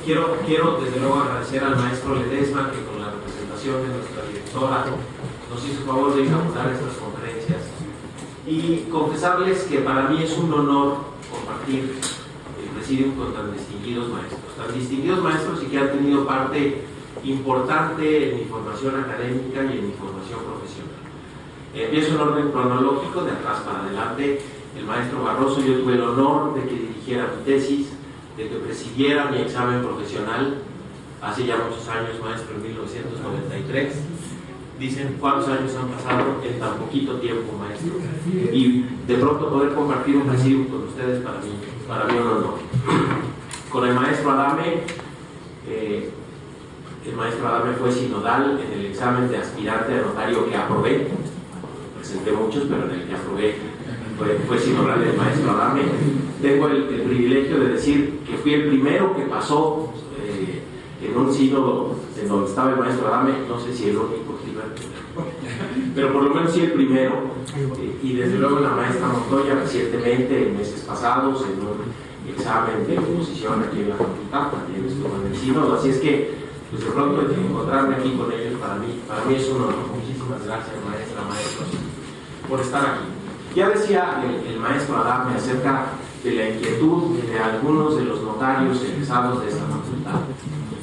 quiero desde luego agradecer al maestro Ledesma, que con la representación de nuestra directora nos hizo favor de inaugurar estas conferencias, y confesarles que para mí es un honor compartir el presidium con tan distinguidos maestros y que han tenido parte importante en mi formación académica y en mi formación profesional. Empiezo en orden cronológico, de atrás para adelante. El maestro Barroso, yo tuve el honor de que dirigiera mi tesis, de que presidiera mi examen profesional hace ya muchos años, maestro, en 1993. Dicen, ¿cuántos años han pasado en tan poquito tiempo, maestro? Y de pronto poder compartir un presidium con ustedes para mí un honor. Con el maestro Adame, el maestro Adame fue sinodal en el examen de aspirante a notario que aprobé. Presenté muchos, pero en el que aprobé fue sinodal el maestro Adame. Tengo el privilegio de decir que fui el primero que pasó en un sínodo en donde estaba el maestro Adame, no sé si el único, pero por lo menos sí el primero, y desde luego la maestra Montoya recientemente, en meses pasados, en un examen de oposición aquí en la facultad, también estuvo en el sínodo, así es que pues de pronto encontrarme aquí con ellos para mí es un honor. Muchísimas gracias, maestros, por estar aquí. Ya decía el maestro Adame acerca de la inquietud de algunos de los notarios egresados de esta facultad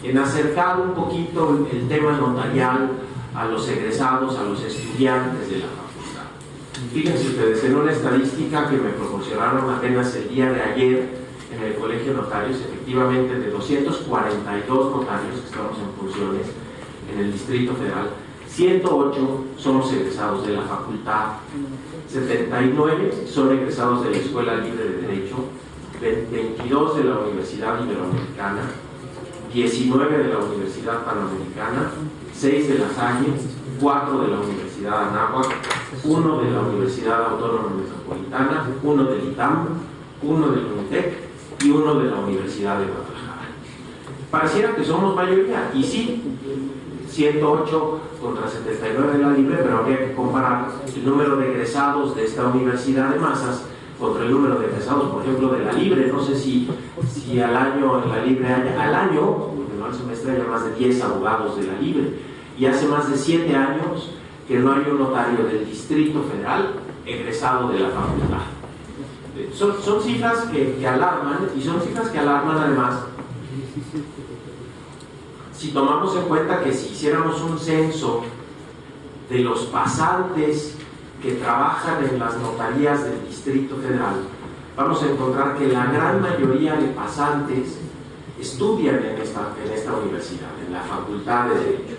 en acercar un poquito el tema notarial a los egresados, a los estudiantes de la facultad. Fíjense ustedes, en una estadística que me proporcionaron apenas el día de ayer en el Colegio de Notarios, efectivamente de 242 notarios que estamos en funciones en el Distrito Federal, 108 somos egresados de la facultad, 79 son egresados de la Escuela Libre de Derecho, 22 de la Universidad Iberoamericana, 19 de la Universidad Panamericana, 6 de la Salle, 4 de la Universidad Anáhuac, 1 de la Universidad Autónoma Metropolitana, 1 del ITAM, 1 del UNITEC y 1 de la Universidad de Guadalajara. Pareciera que somos mayoría, y sí, 108 contra 79 de la Libre, pero habría que comparar el número de egresados de esta universidad de masas contra el número de egresados, por ejemplo, de la Libre. No sé si al año en la Libre haya, al año, porque no al semestre, haya más de 10 abogados de la Libre, y hace más de 7 años que no hay un notario del Distrito Federal egresado de la facultad. Son cifras que alarman, y son cifras que alarman además si tomamos en cuenta que si hiciéramos un censo de los pasantes que trabajan en las notarías del Distrito Federal, vamos a encontrar que la gran mayoría de pasantes estudian en esta universidad, en la Facultad de Derecho.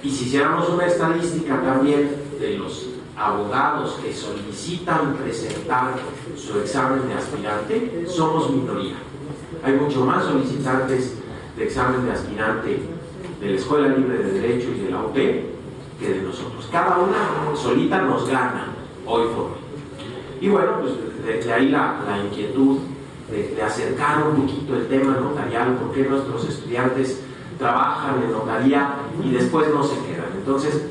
Y si hiciéramos una estadística también de los abogados que solicitan presentar su examen de aspirante, somos minoría. Hay mucho más solicitantes de examen de aspirante de la Escuela Libre de Derecho y de la UP que de nosotros. Cada una solita nos gana hoy por hoy. Y bueno, pues de ahí la inquietud de acercar un poquito el tema notarial, por qué nuestros estudiantes trabajan en notaría y después no se quedan. Entonces,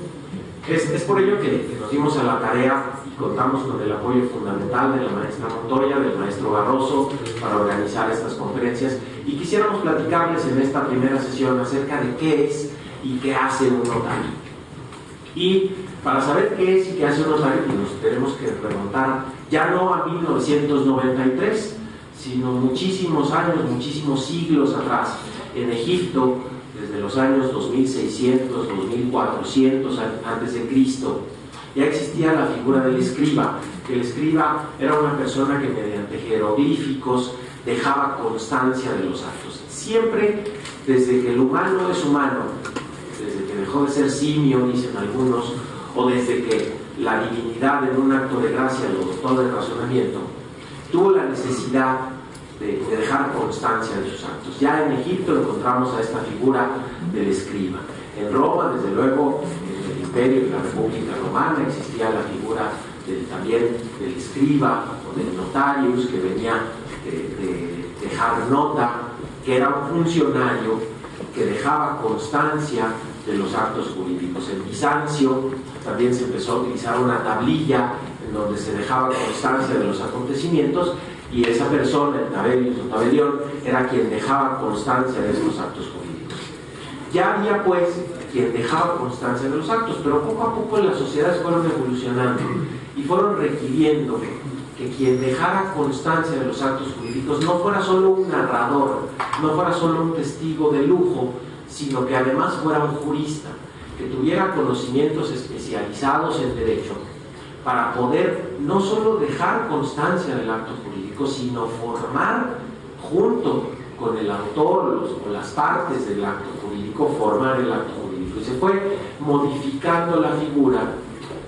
es por ello que nos dimos a la tarea y contamos con el apoyo fundamental de la maestra Montoya, del maestro Barroso, para organizar estas conferencias, y quisiéramos platicarles en esta primera sesión acerca de qué es y qué hace un notario. Y para saber qué es y qué hace un notario, nos tenemos que remontar ya no a 1993, sino muchísimos años, muchísimos siglos atrás, en Egipto, desde los años 2600, 2400 antes de Cristo, ya existía la figura del escriba, que el escriba era una persona que mediante jeroglíficos dejaba constancia de los actos. Siempre, desde que el humano es humano, desde que dejó de ser simio, dicen algunos, o desde que la divinidad en un acto de gracia lo dotó del razonamiento, tuvo la necesidad de dejar constancia de sus actos. Ya en Egipto encontramos a esta figura del escriba. En Roma, desde luego, en el Imperio y la República Romana, existía la figura también del escriba o del notarius, que venía de dejar nota, que era un funcionario que dejaba constancia de los actos jurídicos. En Bizancio también se empezó a utilizar una tablilla en donde se dejaba constancia de los acontecimientos, y esa persona, el tabelius o tabelión, era quien dejaba constancia de estos actos jurídicos. Ya había pues quien dejaba constancia de los actos, pero poco a poco las sociedades fueron evolucionando y fueron requiriendo que quien dejara constancia de los actos jurídicos no fuera solo un narrador, no fuera solo un testigo de lujo, sino que además fuera un jurista, que tuviera conocimientos especializados en derecho, para poder no solo dejar constancia del acto jurídico, sino formar junto con el autor o las partes del acto jurídico, formar el acto jurídico. Y se fue modificando la figura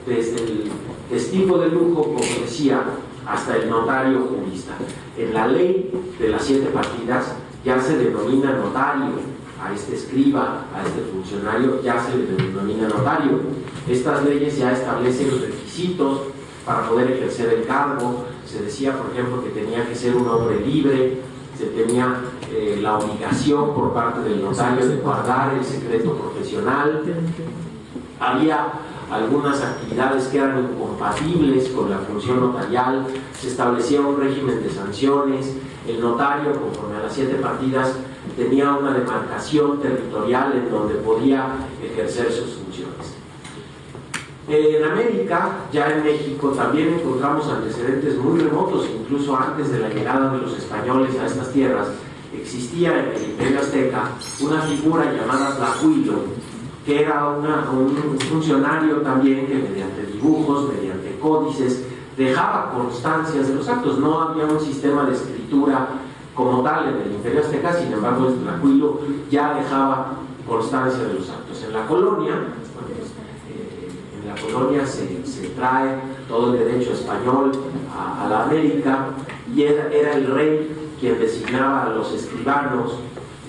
desde el testigo de lujo, como decía, hasta el notario jurista. En la ley de las 7 partidas ya se denomina notario a este escriba, a este funcionario, ya se le denomina notario. Estas leyes ya establecen los requisitos para poder ejercer el cargo. Se decía, por ejemplo, que tenía que ser un hombre libre, se tenía la obligación por parte del notario de guardar el secreto profesional. Había algunas actividades que eran incompatibles con la función notarial, se establecía un régimen de sanciones. El notario, conforme a las 7 partidas, tenía una demarcación territorial en donde podía ejercer sus funciones. En América, ya en México, también encontramos antecedentes muy remotos, incluso antes de la llegada de los españoles a estas tierras. Existía en el Imperio Azteca una figura llamada Tlahuilo, que era un funcionario también que mediante dibujos, mediante códices, dejaba constancias de los actos. No había un sistema de escritura como tal en el Imperio Azteca, sin embargo el Tlahuilo ya dejaba constancia de los actos. En la colonia, se trae todo el derecho español a la América, y era el rey quien designaba a los escribanos.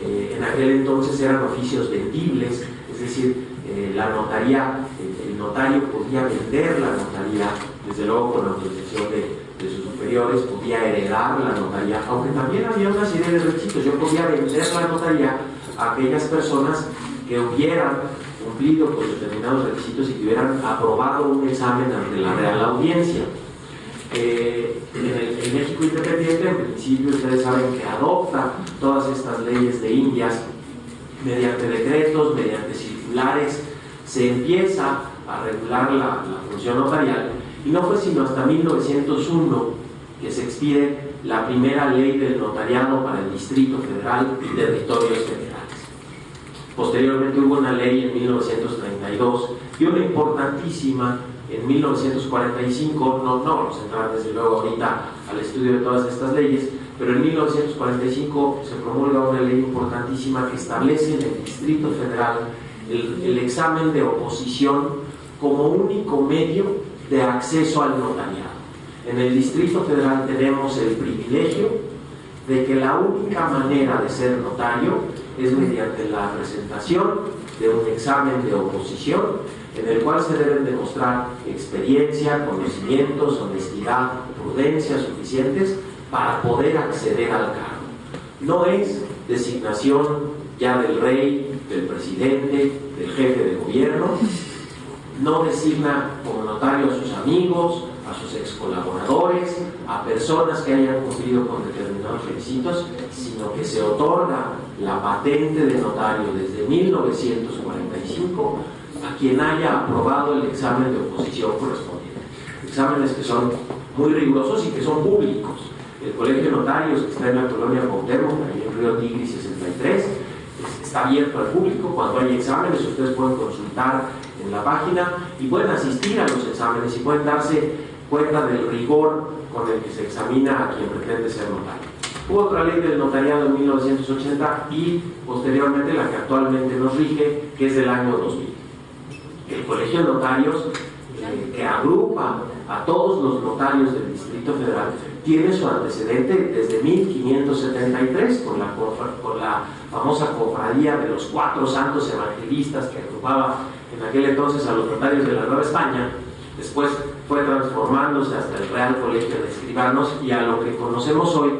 En aquel entonces eran oficios vendibles, es decir, la notaría, el notario podía vender la notaría, desde luego con la autorización de sus superiores, podía heredar la notaría, aunque también había una serie de requisitos. Yo podía vender la notaría a aquellas personas que hubieran cumplido con determinados requisitos y que hubieran aprobado un examen ante la Real Audiencia. En México independiente, en principio, ustedes saben que adopta todas estas leyes de Indias mediante decretos, mediante circulares. Se empieza a regular la función notarial, y no fue sino hasta 1901 que se expide la primera ley del notariado para el Distrito Federal y territorios federales. Posteriormente hubo una ley en 1932 y una importantísima en 1945. No vamos a entrar desde luego ahorita al estudio de todas estas leyes, pero en 1945 se promulga una ley importantísima que establece en el Distrito Federal el examen de oposición como único medio de acceso al notariado. En el Distrito Federal tenemos el privilegio de que la única manera de ser notario es mediante la presentación de un examen de oposición en el cual se deben demostrar experiencia, conocimientos, honestidad, prudencia suficientes para poder acceder al cargo. No es designación ya del rey, del presidente, del jefe de gobierno. No designa como notario a sus amigos, a sus ex colaboradores, a personas que hayan cumplido con determinados requisitos, sino que se otorga la patente de notario desde 1945 a quien haya aprobado el examen de oposición correspondiente. Exámenes que son muy rigurosos y que son públicos. El Colegio de Notarios, que está en la colonia Cuauhtémoc, ahí en Río Tigris 63, está abierto al público. Cuando hay exámenes, ustedes pueden consultar en la página y pueden asistir a los exámenes y pueden darse cuenta del rigor con el que se examina a quien pretende ser notario. Hubo otra ley del notariado en 1980 y posteriormente la que actualmente nos rige, que es del año 2000. El Colegio de Notarios, que agrupa a todos los notarios del Distrito Federal, tiene su antecedente desde 1573 con la famosa cofradía de los 4 santos evangelistas que agrupaba en aquel entonces a los notarios de la Nueva España. Después fue transformándose hasta el Real Colegio de Escribanos y a lo que conocemos hoy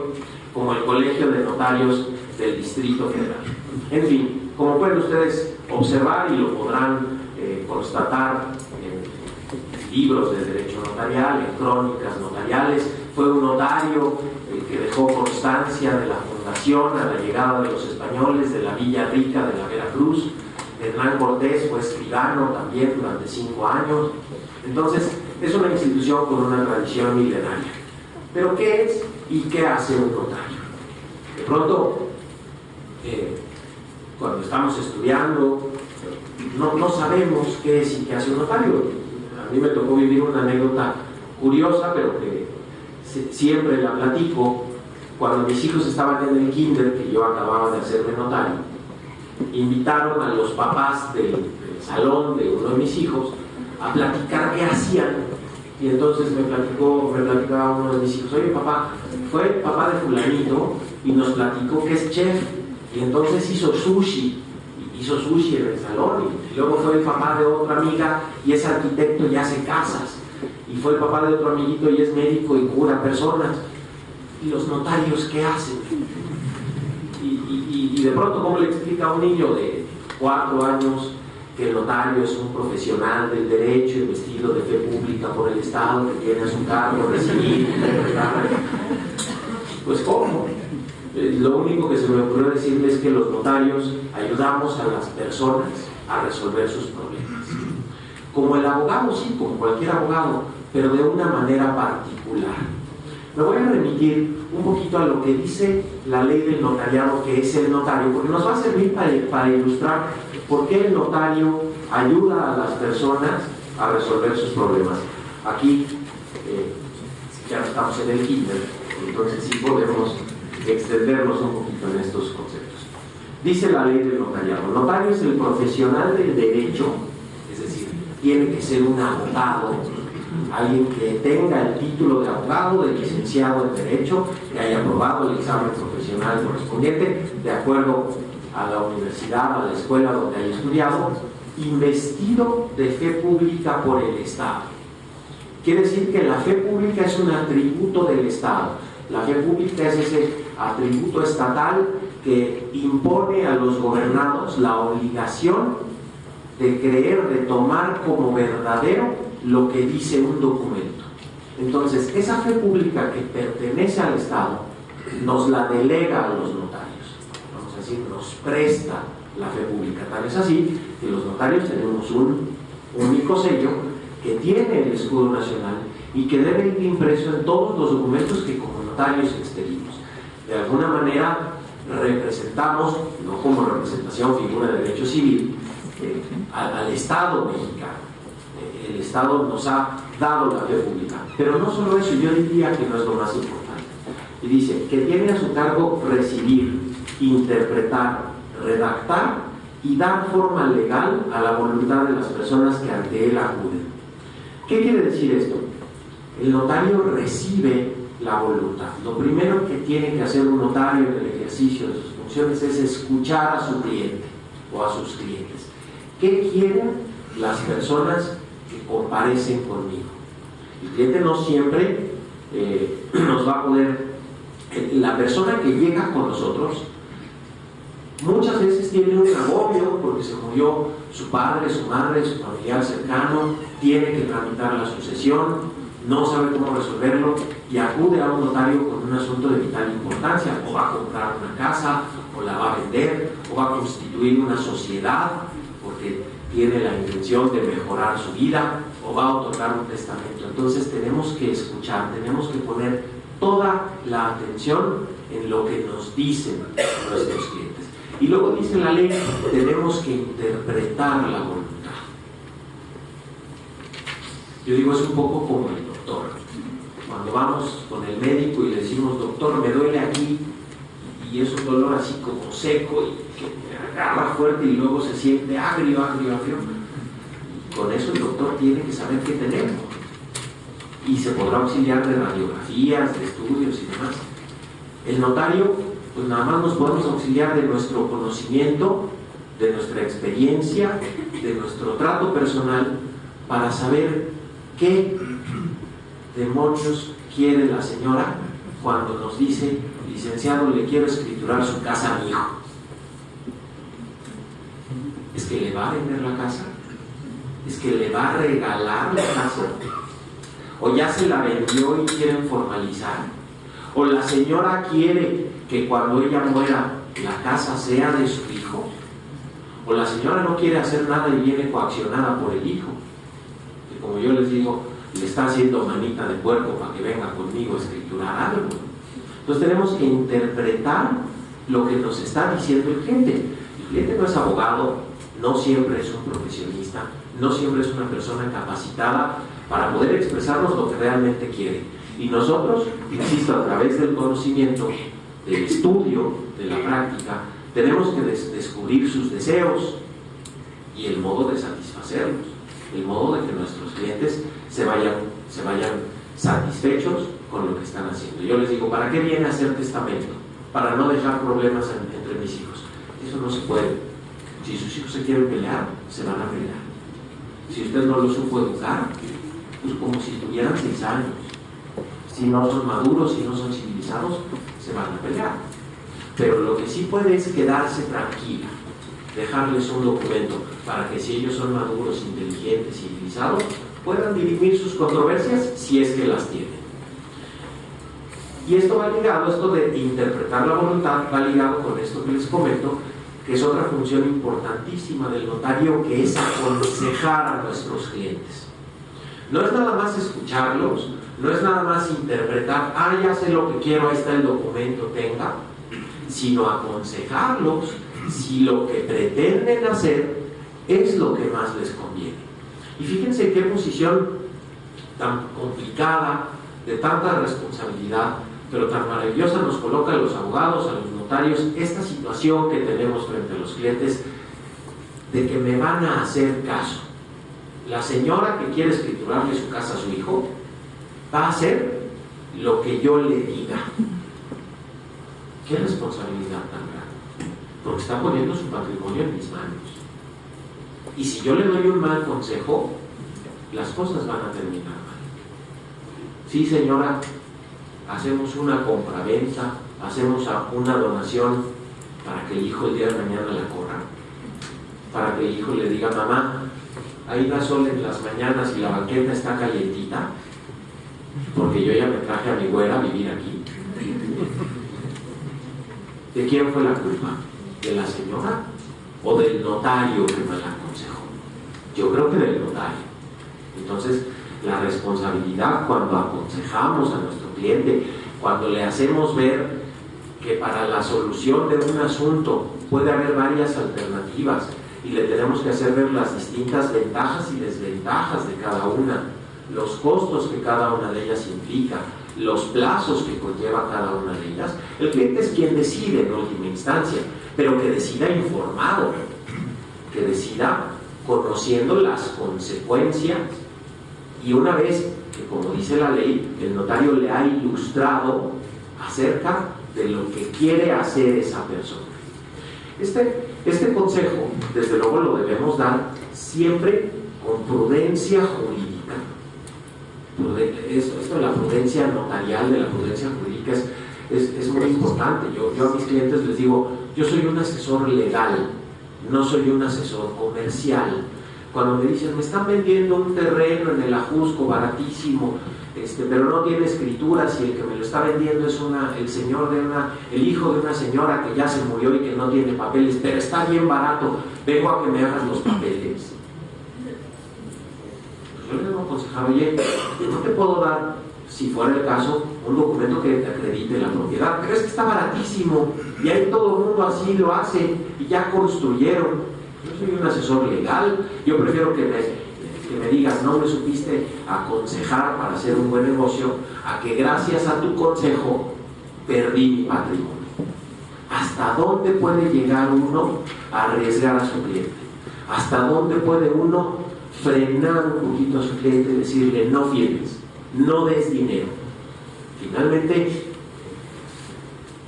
como el Colegio de Notarios del Distrito Federal. En fin, como pueden ustedes observar y lo podrán constatar en libros de derecho notarial, en crónicas notariales, fue un notario que dejó constancia de la fundación a la llegada de los españoles de la Villa Rica de la Veracruz. Hernán Cortés fue escribano también durante 5 años. Entonces, es una institución con una tradición milenaria. Pero ¿qué es y qué hace un notario? De pronto, cuando estamos estudiando, no sabemos qué es y qué hace un notario. A mí me tocó vivir una anécdota curiosa, pero que siempre la platico. Cuando mis hijos estaban en el kinder, que yo acababa de hacerme notario, invitaron a los papás del salón de uno de mis hijos a platicar qué hacían. Y entonces me platicaba uno de mis hijos: oye, papá, fue el papá de fulanito y nos platicó que es chef, y entonces hizo sushi en el salón, y luego fue el papá de otra amiga y es arquitecto y hace casas, y fue el papá de otro amiguito y es médico y cura personas. ¿Y los notarios qué hacen? Y de pronto, ¿cómo le explica a un niño de 4 años que el notario es un profesional del derecho investido de fe pública por el Estado, que tiene a su cargo recibir? Pues ¿cómo? Lo único que se me ocurrió decirles es que los notarios ayudamos a las personas a resolver sus problemas. Como el abogado, sí, como cualquier abogado, pero de una manera particular. Me voy a remitir un poquito a lo que dice la ley del notariado, que es el notario, porque nos va a servir para ilustrar por qué el notario ayuda a las personas a resolver sus problemas. Aquí ya estamos en el kinder, entonces sí podemos extendernos un poquito en estos conceptos. Dice la ley del notariado: el notario es el profesional del derecho, es decir, tiene que ser un abogado, alguien que tenga el título de abogado, de licenciado en derecho, que haya aprobado el examen profesional correspondiente de acuerdo a la universidad, a la escuela donde haya estudiado, investido de fe pública por el Estado. Quiere decir que la fe pública es un atributo del Estado. La fe pública es ese atributo estatal que impone a los gobernados la obligación de creer, de tomar como verdadero lo que dice un documento. Entonces, esa fe pública que pertenece al Estado nos la delega a los notarios. Vamos a decir, nos presta la fe pública. Tal es así que los notarios tenemos un único sello que tiene el escudo nacional y que debe ir impreso en todos los documentos que como notarios expedimos. De alguna manera representamos, no como representación, figura de derecho civil, al Estado mexicano. El Estado nos ha dado la fe pública. Pero no solo eso, yo diría que no es lo más importante. Y dice que tiene a su cargo recibir, interpretar, redactar y dar forma legal a la voluntad de las personas que ante él acuden. ¿Qué quiere decir esto? El notario recibe la voluntad. Lo primero que tiene que hacer un notario en el ejercicio de sus funciones es escuchar a su cliente o a sus clientes. ¿Qué quieren las personas que comparecen conmigo? El cliente no siempre nos va a poder... La persona que llega con nosotros muchas veces tiene un agobio porque se murió su padre, su madre, su familiar cercano, tiene que tramitar la sucesión, no sabe cómo resolverlo y acude a un notario con un asunto de vital importancia. O va a comprar una casa, o la va a vender, o va a constituir una sociedad porque tiene la intención de mejorar su vida, o va a otorgar un testamento. Entonces tenemos que escuchar, tenemos que poner toda la atención en lo que nos dicen nuestros clientes. Y luego dice la ley, tenemos que interpretar la voluntad. Yo digo, es un poco como el doctor. Cuando vamos con el médico y le decimos: doctor, me duele aquí, y es un dolor así como seco y que me agarra fuerte y luego se siente agrio. Y con eso el doctor tiene que saber qué tenemos. Y se podrá auxiliar de radiografías, de estudios y demás. El notario, pues nada más nos podemos auxiliar de nuestro conocimiento, de nuestra experiencia, de nuestro trato personal, para saber qué demonios quiere la señora cuando nos dice: licenciado, le quiero escriturar su casa a mi hijo. ¿Es que le va a vender la casa? ¿Es que le va a regalar la casa? ¿O ya se la vendió y quieren formalizar? ¿O la señora quiere que cuando ella muera la casa sea de su hijo? ¿O la señora no quiere hacer nada y viene coaccionada por el hijo? Que como yo les digo, le está haciendo manita de puerco para que venga conmigo a escriturar algo. Entonces tenemos que interpretar lo que nos está diciendo el cliente. El cliente no es abogado, no siempre es un profesionista, no siempre es una persona capacitada para poder expresarnos lo que realmente quiere. Y nosotros, insisto, a través del conocimiento, del estudio, de la práctica, tenemos que descubrir sus deseos y el modo de satisfacerlos, el modo de que nuestros clientes se vayan satisfechos con lo que están haciendo. Yo les digo, ¿para qué viene a hacer testamento? Para no dejar problemas entre mis hijos. Eso no se puede. Si sus hijos se quieren pelear, se van a pelear. Si usted no los supo educar, pues como si tuvieran 6 años. Si no son maduros, si no son civilizados, se van a pelear. Pero lo que sí puede es quedarse tranquila, dejarles un documento para que si ellos son maduros, inteligentes, civilizados, puedan dirimir sus controversias si es que las tienen. Y esto va ligado, esto de interpretar la voluntad, va ligado con esto que les comento, que es otra función importantísima del notario, que es aconsejar a nuestros clientes. No es nada más escucharlos, no es nada más interpretar, ya sé lo que quiero, ahí está el documento, tenga, sino aconsejarlos si lo que pretenden hacer es lo que más les conviene. Y fíjense qué posición tan complicada, de tanta responsabilidad, pero tan maravillosa nos coloca a los abogados, a los notarios, esta situación que tenemos frente a los clientes de que me van a hacer caso. La señora que quiere escriturarle su casa a su hijo va a hacer lo que yo le diga. Qué responsabilidad tan grande, porque está poniendo su patrimonio en mis manos. Y si yo le doy un mal consejo, las cosas van a terminar mal. Sí, señora, hacemos una compraventa, hacemos una donación para que el hijo el día de mañana la corra, para que el hijo le diga, mamá, ahí da sol en las mañanas y la banqueta está calientita, porque yo ya me traje a mi güera a vivir aquí. ¿De quién fue la culpa? ¿De la señora o del notario que me la aconsejó? Yo creo que del notario. Entonces, la responsabilidad cuando aconsejamos a nuestro cliente, cuando le hacemos ver que para la solución de un asunto puede haber varias alternativas y le tenemos que hacer ver las distintas ventajas y desventajas de cada una, los costos que cada una de ellas implica, los plazos que conlleva cada una de ellas. El cliente es quien decide en última instancia, pero que decida informado, que decida conociendo las consecuencias, y una vez que, como dice la ley, el notario le ha ilustrado acerca de lo que quiere hacer esa persona. Este consejo, desde luego, lo debemos dar siempre con prudencia jurídica. Esto de la prudencia notarial, de la prudencia jurídica es muy importante. Yo a mis clientes les digo, yo soy un asesor legal, no soy un asesor comercial. Cuando me dicen, me están vendiendo un terreno en el Ajusco baratísimo, pero no tiene escrituras y el que me lo está vendiendo es el hijo de una señora que ya se murió y que no tiene papeles, pero está bien barato, vengo a que me hagas los papeles. Yo les voy a aconsejar, oye, no te puedo dar, si fuera el caso, un documento que te acredite la propiedad, pero es que está baratísimo y ahí todo el mundo así lo hace y ya construyeron. Yo soy un asesor legal, yo prefiero que me digas, no me supiste aconsejar para hacer un buen negocio, a que gracias a tu consejo perdí mi patrimonio. ¿Hasta dónde puede llegar uno a arriesgar a su cliente? ¿Hasta dónde puede uno frenar un poquito a su cliente y decirle, no firmes, no des dinero? Finalmente,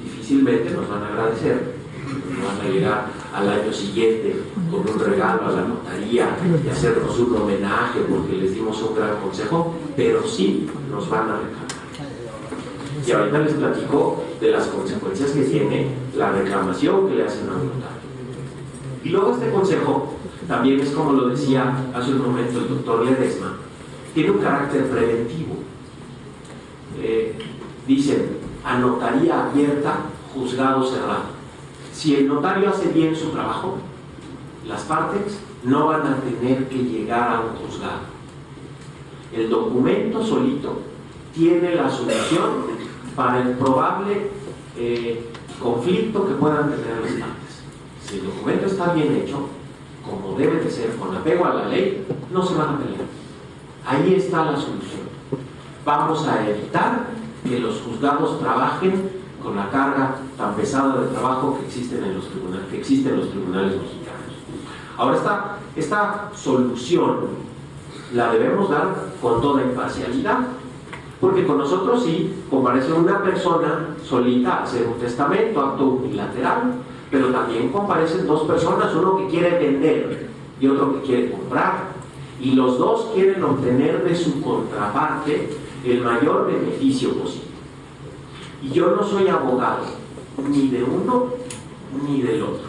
difícilmente nos van a agradecer, nos van a llegar al año siguiente con un regalo a la notaría y hacernos un homenaje porque les dimos un gran consejo, pero sí nos van a reclamar. Y ahorita les platico de las consecuencias que tiene la reclamación que le hacen a un notario. Y luego este consejo también es, como lo decía hace un momento el doctor Ledesma, tiene un carácter preventivo. Dicen, a notaría abierta, juzgado cerrado. Si el notario hace bien su trabajo, las partes no van a tener que llegar a un juzgado. El documento solito tiene la solución para el probable conflicto que puedan tener las partes. Si el documento está bien hecho, como debe de ser, con apego a la ley, no se van a pelear. Ahí está la solución. Vamos a evitar que los juzgados trabajen con la carga tan pesada de trabajo que existe en los tribunales mexicanos. Ahora, esta solución la debemos dar con toda imparcialidad, porque con nosotros sí comparece una persona solita a hacer un testamento, acto unilateral, pero también comparecen dos personas, uno que quiere vender y otro que quiere comprar, y los dos quieren obtener de su contraparte el mayor beneficio posible. Y yo no soy abogado ni de uno ni del otro.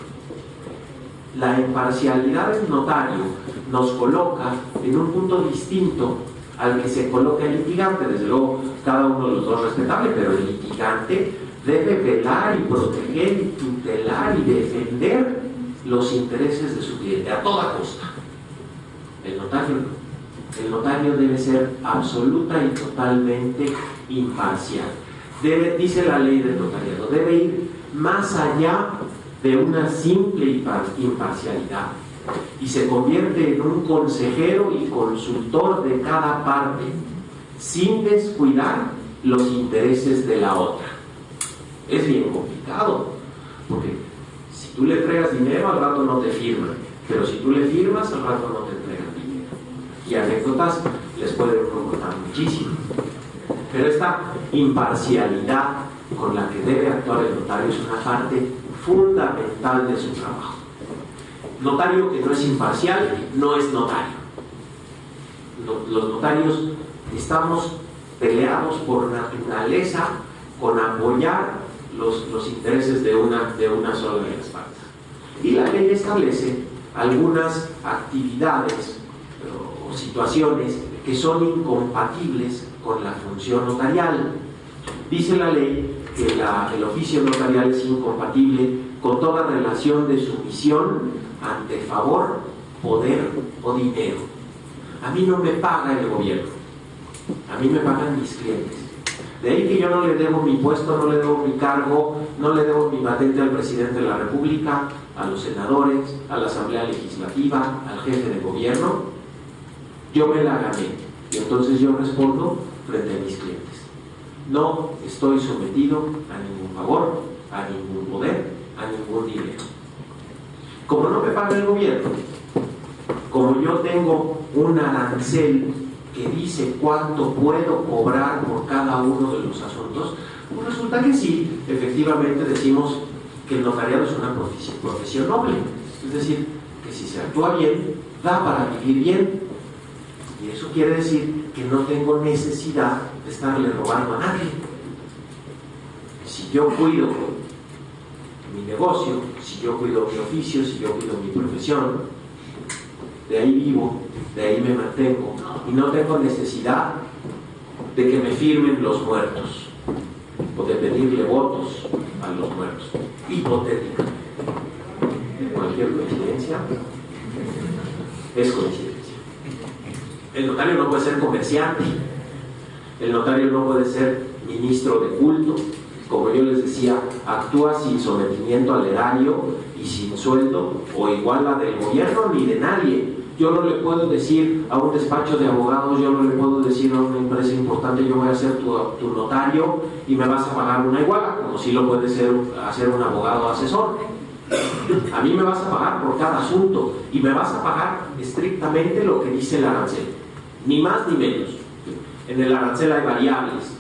La imparcialidad del notario nos coloca en un punto distinto al que se coloca el litigante. Desde luego, cada uno de los dos respetable, pero el litigante debe velar y proteger y tutelar y defender los intereses de su cliente a toda costa. El notario debe ser absoluta y totalmente imparcial. Dice la ley del notariado, debe ir más allá de una simple imparcialidad y se convierte en un consejero y consultor de cada parte, sin descuidar los intereses de la otra. Es bien complicado, porque si tú le entregas dinero, al rato no te firman, pero si tú le firmas, al rato no te entregan dinero. Y anécdotas les pueden contar muchísimo. Pero esta imparcialidad con la que debe actuar el notario es una parte fundamental de su trabajo. Notario que no es imparcial no es notario. Los notarios estamos peleados por naturaleza con apoyar los intereses de una sola de las partes. Y la ley establece algunas actividades o situaciones que son incompatibles con la función notarial. Dice la ley que el oficio notarial es incompatible con toda relación de sumisión ante favor, poder o dinero. A mí no me paga el gobierno, a mí me pagan mis clientes. De ahí que yo no le debo mi puesto, no le debo mi cargo, no le debo mi patente al presidente de la República, a los senadores, a la Asamblea Legislativa, al jefe de gobierno. Yo me la gané y entonces yo respondo frente a mis clientes. No estoy sometido a ningún favor, a ningún poder, a ningún dinero. Como no me paga el gobierno, como yo tengo un arancel que dice cuánto puedo cobrar por cada uno de los asuntos, pues resulta que sí, efectivamente decimos que el notariado es una profesión noble. Es decir, que si se actúa bien, da para vivir bien. Y eso quiere decir que no tengo necesidad de estarle robando a nadie. Si yo cuido mi negocio, si yo cuido mi oficio, si yo cuido mi profesión, de ahí vivo, de ahí me mantengo y no tengo necesidad de que me firmen los muertos o de pedirle votos a los muertos. Hipotética. Cualquier coincidencia es coincidencia. El notario no puede ser comerciante, el notario no puede ser ministro de culto. Como yo les decía, actúa sin sometimiento al erario y sin sueldo o igual a del gobierno ni de nadie. Yo no le puedo decir a un despacho de abogados, yo no le puedo decir a una empresa importante, yo voy a ser tu notario y me vas a pagar una iguala, como si lo puede hacer un abogado asesor. A mí me vas a pagar por cada asunto y me vas a pagar estrictamente lo que dice el arancel, ni más ni menos. En el arancel hay variables,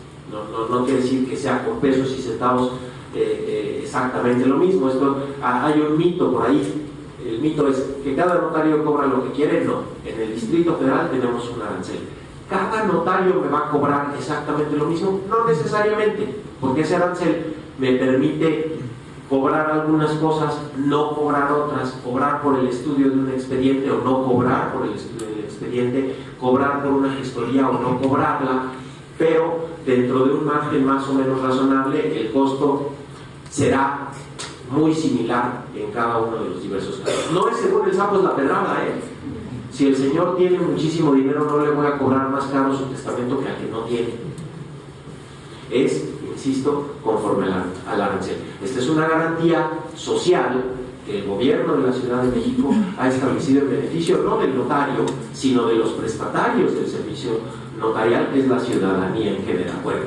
no quiere decir que sea por pesos y centavos exactamente lo mismo. Hay un mito por ahí. El mito es que cada notario cobra lo que quiere. No, en el Distrito Federal tenemos un arancel. ¿Cada notario me va a cobrar exactamente lo mismo? No necesariamente, porque ese arancel me permite cobrar algunas cosas, no cobrar otras, cobrar por el estudio de un expediente o no cobrar por el estudio del expediente, cobrar por una gestoría o no cobrarla, pero dentro de un margen más o menos razonable, el costo será muy similar en cada uno de los diversos casos. No es según el sapo es la pedrada, Si el señor tiene muchísimo dinero, no le voy a cobrar más caro su testamento que al que no tiene. Es, insisto, conforme al arancel. Esta es una garantía social que el gobierno de la Ciudad de México ha establecido en beneficio no del notario, sino de los prestatarios del servicio notarial, que es la ciudadanía en general. Bueno,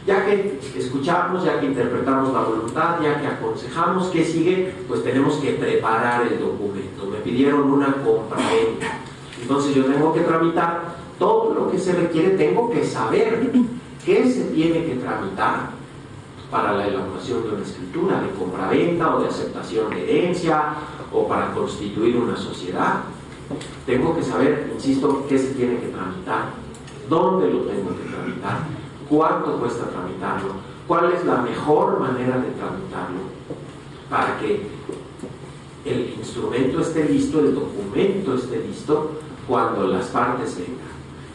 ya que escuchamos, ya que interpretamos la voluntad, ya que aconsejamos, ¿qué sigue? Pues tenemos que preparar el documento. Me pidieron una compraventa. Entonces yo tengo que tramitar todo lo que se requiere, tengo que saber qué se tiene que tramitar para la elaboración de una escritura de compraventa o de aceptación de herencia o para constituir una sociedad. Tengo que saber, insisto, qué se tiene que tramitar, dónde lo tengo que tramitar, cuánto cuesta tramitarlo, cuál es la mejor manera de tramitarlo para que el instrumento esté listo, el documento esté listo cuando las partes vengan.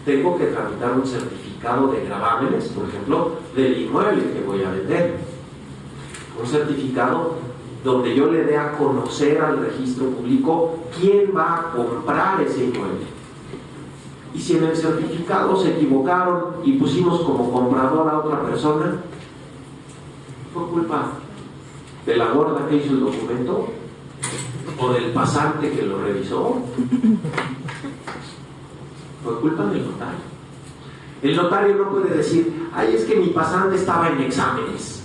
Tengo que tramitar un certificado de gravámenes, por ejemplo, del inmueble que voy a vender. Un certificado donde yo le dé a conocer al registro público quién va a comprar ese inmueble. Y si en el certificado se equivocaron y pusimos como comprador a otra persona, ¿fue culpa de la gorda que hizo el documento? ¿O del pasante que lo revisó? Fue culpa del notario. El notario no puede decir, ay, es que mi pasante estaba en exámenes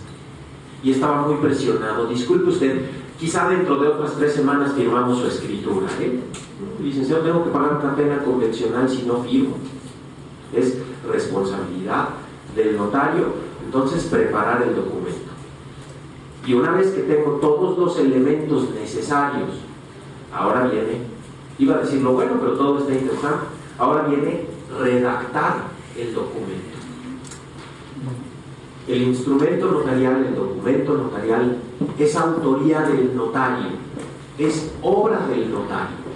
y estaba muy presionado. Disculpe usted, quizá dentro de otras 3 semanas firmamos su escritura, Licenciado, tengo que pagar una pena convencional si no firmo. Es responsabilidad del notario, entonces, preparar el documento. Y una vez que tengo todos los elementos necesarios, ahora viene, iba a decir lo bueno, pero todo está interesante, ahora viene redactar el documento. El instrumento notarial, el documento notarial, es autoría del notario, es obra del notario.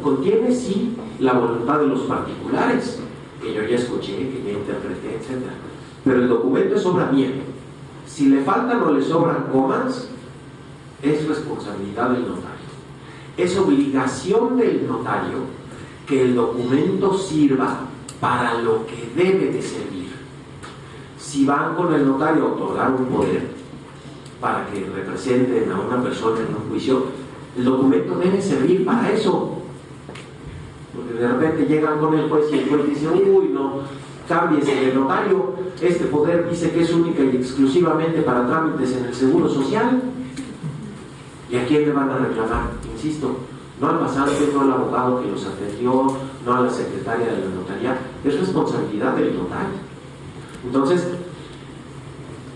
Contiene, sí, la voluntad de los particulares, que yo ya escuché, que ya interpreté, etc. Pero el documento es obra mía. Si le faltan o le sobran comas, es responsabilidad del notario. Es obligación del notario que el documento sirva para lo que debe de servir. Si van con el notario a otorgar un poder para que representen a una persona en un juicio, el documento debe servir para eso. Porque de repente llegan con el juez y el juez dice, uy, no, cámbiese de notario, este poder dice que es única y exclusivamente para trámites en el Seguro Social. ¿Y a quién le van a reclamar? Insisto, no al pasante, no al abogado que los atendió, no a la secretaria de la notaría, es responsabilidad del notario. Entonces,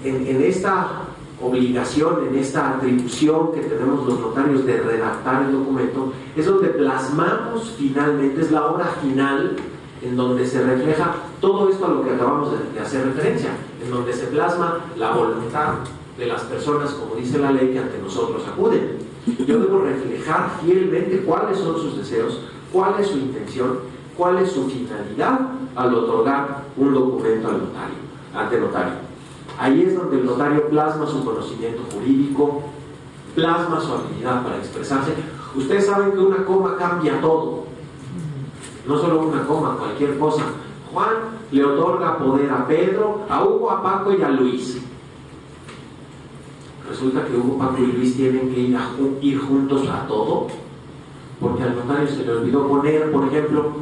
en esta obligación, en esta atribución que tenemos los notarios de redactar el documento, es donde plasmamos finalmente, es la obra final en donde se refleja todo esto a lo que acabamos de hacer referencia, en donde se plasma la voluntad de las personas, como dice la ley, que ante nosotros acuden. Yo debo reflejar fielmente cuáles son sus deseos, cuál es su intención, cuál es su finalidad al otorgar un documento al notario, ante notario. Ahí es donde el notario plasma su conocimiento jurídico, plasma su habilidad para expresarse. Ustedes saben que una coma cambia todo. No solo una coma, cualquier cosa. Juan le otorga poder a Pedro, a Hugo, a Paco y a Luis. Resulta que Hugo, Paco y Luis tienen que ir juntos a todo, porque al notario se le olvidó poner, por ejemplo,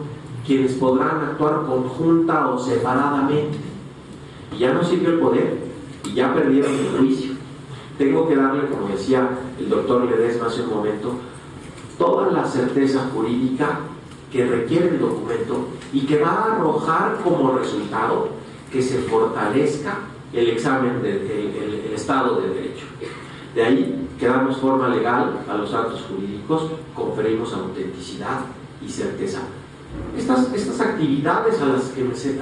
quienes podrán actuar conjunta o separadamente. Y ya no sirvió el poder y ya perdieron el juicio. Tengo que darle, como decía el doctor Ledesma hace un momento, toda la certeza jurídica que requiere el documento y que va a arrojar como resultado que se fortalezca el examen del Estado de Derecho. De ahí que damos forma legal a los actos jurídicos, conferimos autenticidad y certeza. Estas actividades a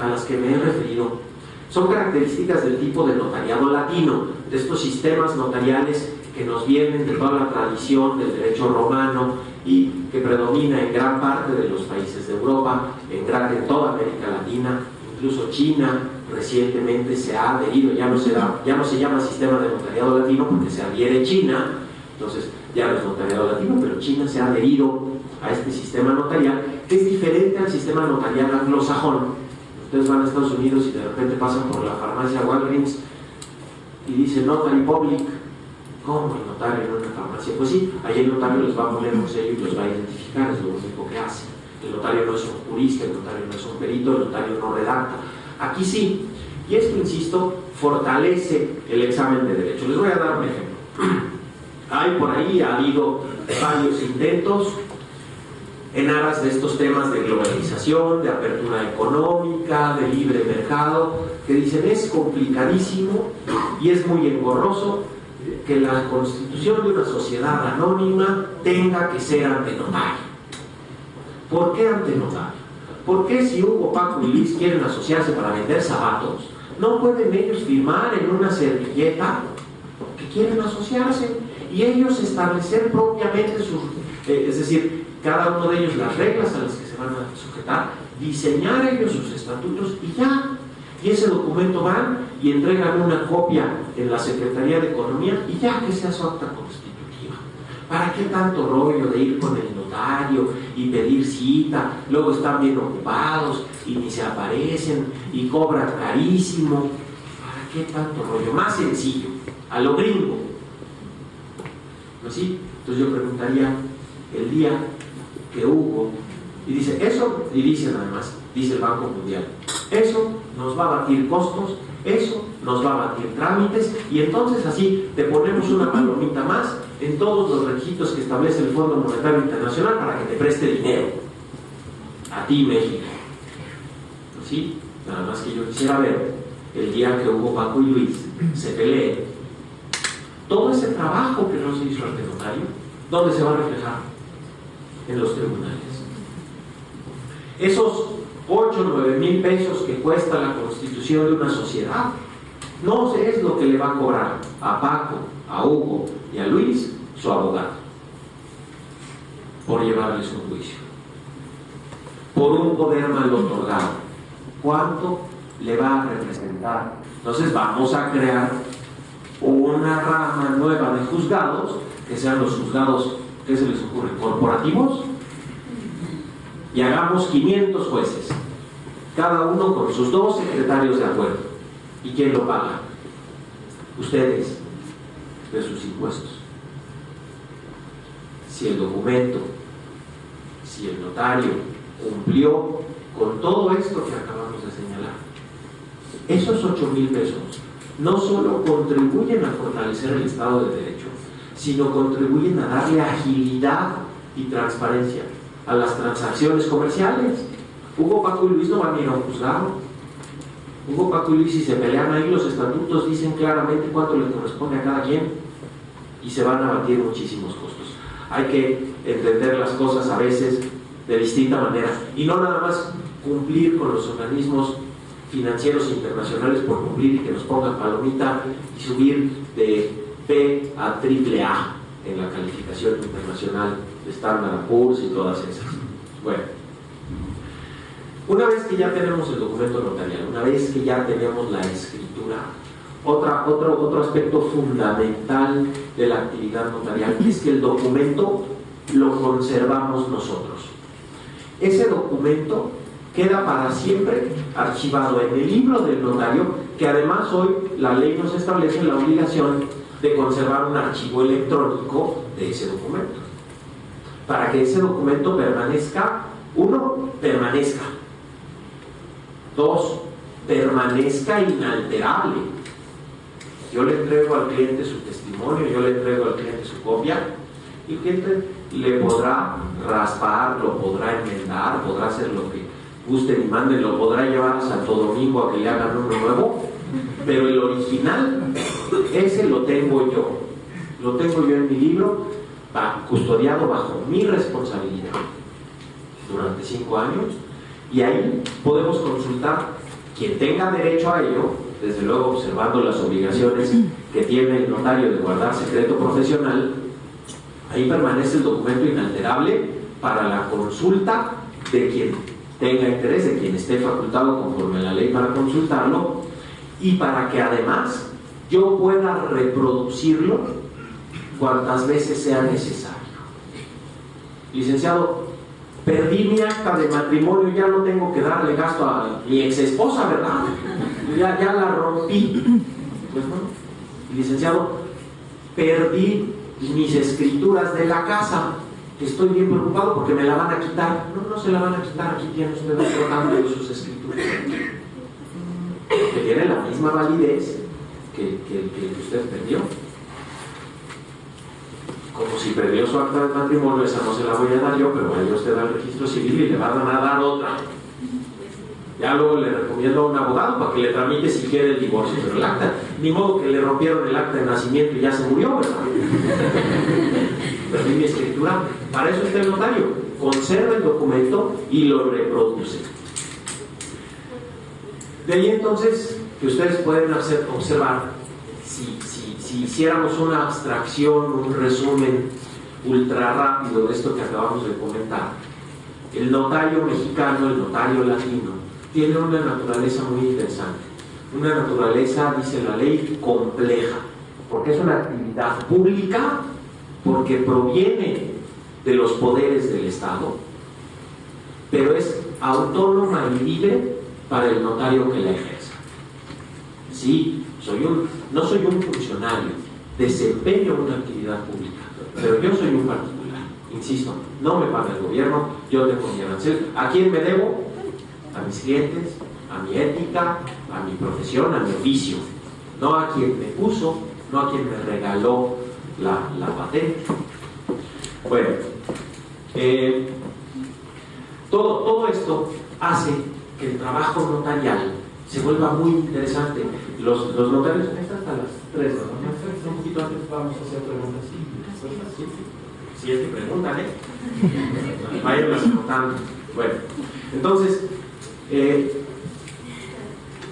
las que me he referido son características del tipo de notariado latino, de estos sistemas notariales que nos vienen de toda la tradición del derecho romano y que predomina en gran parte de los países de Europa, en toda América Latina, incluso China, recientemente se ha adherido, ya no se llama sistema de notariado latino porque se adhiere China, entonces ya no es notariado latino, pero China se ha adherido a este sistema notarial que es diferente al sistema notarial anglosajón. Ustedes van a Estados Unidos y de repente pasan por la farmacia Walgreens y dice Notary Public. ¿Cómo el notario en una farmacia? Pues sí, ahí el notario les va a poner un sello y los va a identificar, es lo único que hace. El notario no es un jurista, el notario no es un perito, el notario no redacta. Aquí sí, y esto, insisto, fortalece el examen de derecho. Les voy a dar un ejemplo. Hay por ahí, ha habido varios intentos en aras de estos temas de globalización, de apertura económica, de libre mercado, que dicen es complicadísimo y es muy engorroso que la constitución de una sociedad anónima tenga que ser ante notario. ¿Por qué ante notario? ¿Por qué si Hugo, Paco y Luis quieren asociarse para vender zapatos, no pueden ellos firmar en una servilleta que quieren asociarse y ellos establecer propiamente sus, es decir, cada uno de ellos las reglas a las que se van a sujetar, diseñar ellos sus estatutos y ya? Y ese documento van y entregan una copia en la Secretaría de Economía y ya que sea su acta constitutiva. ¿Para qué tanto rollo de ir con el notario y pedir cita? Luego están bien ocupados y ni se aparecen y cobran carísimo. ¿Para qué tanto rollo? Más sencillo, a lo gringo. ¿No sí? Entonces yo preguntaría, el día que Hugo, y dice eso, y dicen además, dice el Banco Mundial, eso nos va a batir costos, eso nos va a batir trámites, y entonces así te ponemos una palomita más en todos los requisitos que establece el Fondo Monetario Internacional para que te preste dinero a ti, México. ¿Sí? Nada más que yo quisiera ver el día que Hugo, Paco y Luis se peleen, todo ese trabajo que no se hizo ante notario, ¿dónde se va a reflejar? En los tribunales. Esos 8 o 9 mil pesos que cuesta la constitución de una sociedad, no es lo que le va a cobrar a Paco, a Hugo y a Luis su abogado por llevarles un juicio, por un poder mal otorgado. ¿Cuánto le va a representar? Entonces vamos a crear una rama nueva de juzgados, que sean los juzgados, ¿qué se les ocurre? Corporativos, y hagamos 500 jueces, cada uno con sus 2 secretarios de acuerdo. ¿Y quién lo paga? Ustedes, de sus impuestos. Si el documento, si el notario cumplió con todo esto que acabamos de señalar, esos 8 mil pesos no solo contribuyen a fortalecer el Estado de Derecho, sino contribuyen a darle agilidad y transparencia a las transacciones comerciales. Hugo, Paco y Luis no van a ir a un juzgado. Hugo, Paco y Luis, si se pelean ahí, los estatutos dicen claramente cuánto le corresponde a cada quien y se van a abatir muchísimos costos. Hay que entender las cosas a veces de distinta manera y no nada más cumplir con los organismos financieros internacionales por cumplir y que nos pongan palomita y subir de B a AAA en la calificación internacional de Standard & Poor's y todas esas. Bueno, una vez que ya tenemos el documento notarial, una vez que ya tenemos la escritura, otro aspecto fundamental de la actividad notarial es que el documento lo conservamos nosotros. Ese documento queda para siempre archivado en el libro del notario, que además hoy la ley nos establece la obligación de conservar un archivo electrónico de ese documento, para que ese documento permanezca, 1, permanezca, 2, permanezca inalterable. Yo le entrego al cliente su testimonio, yo le entrego al cliente su copia, y el cliente le podrá raspar, lo podrá enmendar, podrá hacer lo que gusten y manden, lo podrá llevar a Santo Domingo a que le hagan uno nuevo, pero el original, ese lo tengo yo en mi libro, custodiado bajo mi responsabilidad durante 5 años, y ahí podemos consultar quien tenga derecho a ello, desde luego observando las obligaciones que tiene el notario de guardar secreto profesional. Ahí permanece el documento inalterable para la consulta de quien tenga interés, de quien esté facultado conforme a la ley para consultarlo, y para que además yo pueda reproducirlo cuantas veces sea necesario. Licenciado, perdí mi acta de matrimonio, ya no tengo que darle gasto a mi ex esposa, ¿verdad? Ya la rompí. Pues no. Licenciado, perdí mis escrituras de la casa, estoy bien preocupado porque me la van a quitar. No se la van a quitar, aquí tiene usted otro cambio de sus escrituras, que tiene la misma validez que usted perdió. Como si perdió su acta de matrimonio, esa no se la voy a dar yo, pero vaya usted al registro civil y le van a dar otra. Ya luego le recomiendo a un abogado para que le tramite si quiere el divorcio, pero el acta, ni modo que le rompieron el acta de nacimiento y ya se murió, ¿verdad? Perdí mi escritura. Para eso está el notario, conserva el documento y lo reproduce. De ahí entonces que ustedes pueden observar, si hiciéramos una abstracción, un resumen ultra rápido de esto que acabamos de comentar, el notario mexicano, el notario latino, tiene una naturaleza muy interesante. Una naturaleza, dice la ley, compleja, porque es una actividad pública, porque proviene de los poderes del Estado, pero es autónoma y libre para el notario que la ejerza. Sí, no soy un funcionario, desempeño una actividad pública, pero yo soy un particular, insisto, no me paga el gobierno, yo tengo mi arancel. ¿A quién me debo? A mis clientes, a mi ética, a mi profesión, a mi oficio, no a quien me puso, no a quien me regaló la patente. Bueno, todo esto hace que el trabajo notarial se vuelva muy interesante. Los notarios, están hasta las 3, ¿no? Un poquito antes vamos a hacer preguntas. ¿Sí? Si es que preguntan, vayanlas anotando. Bueno, entonces,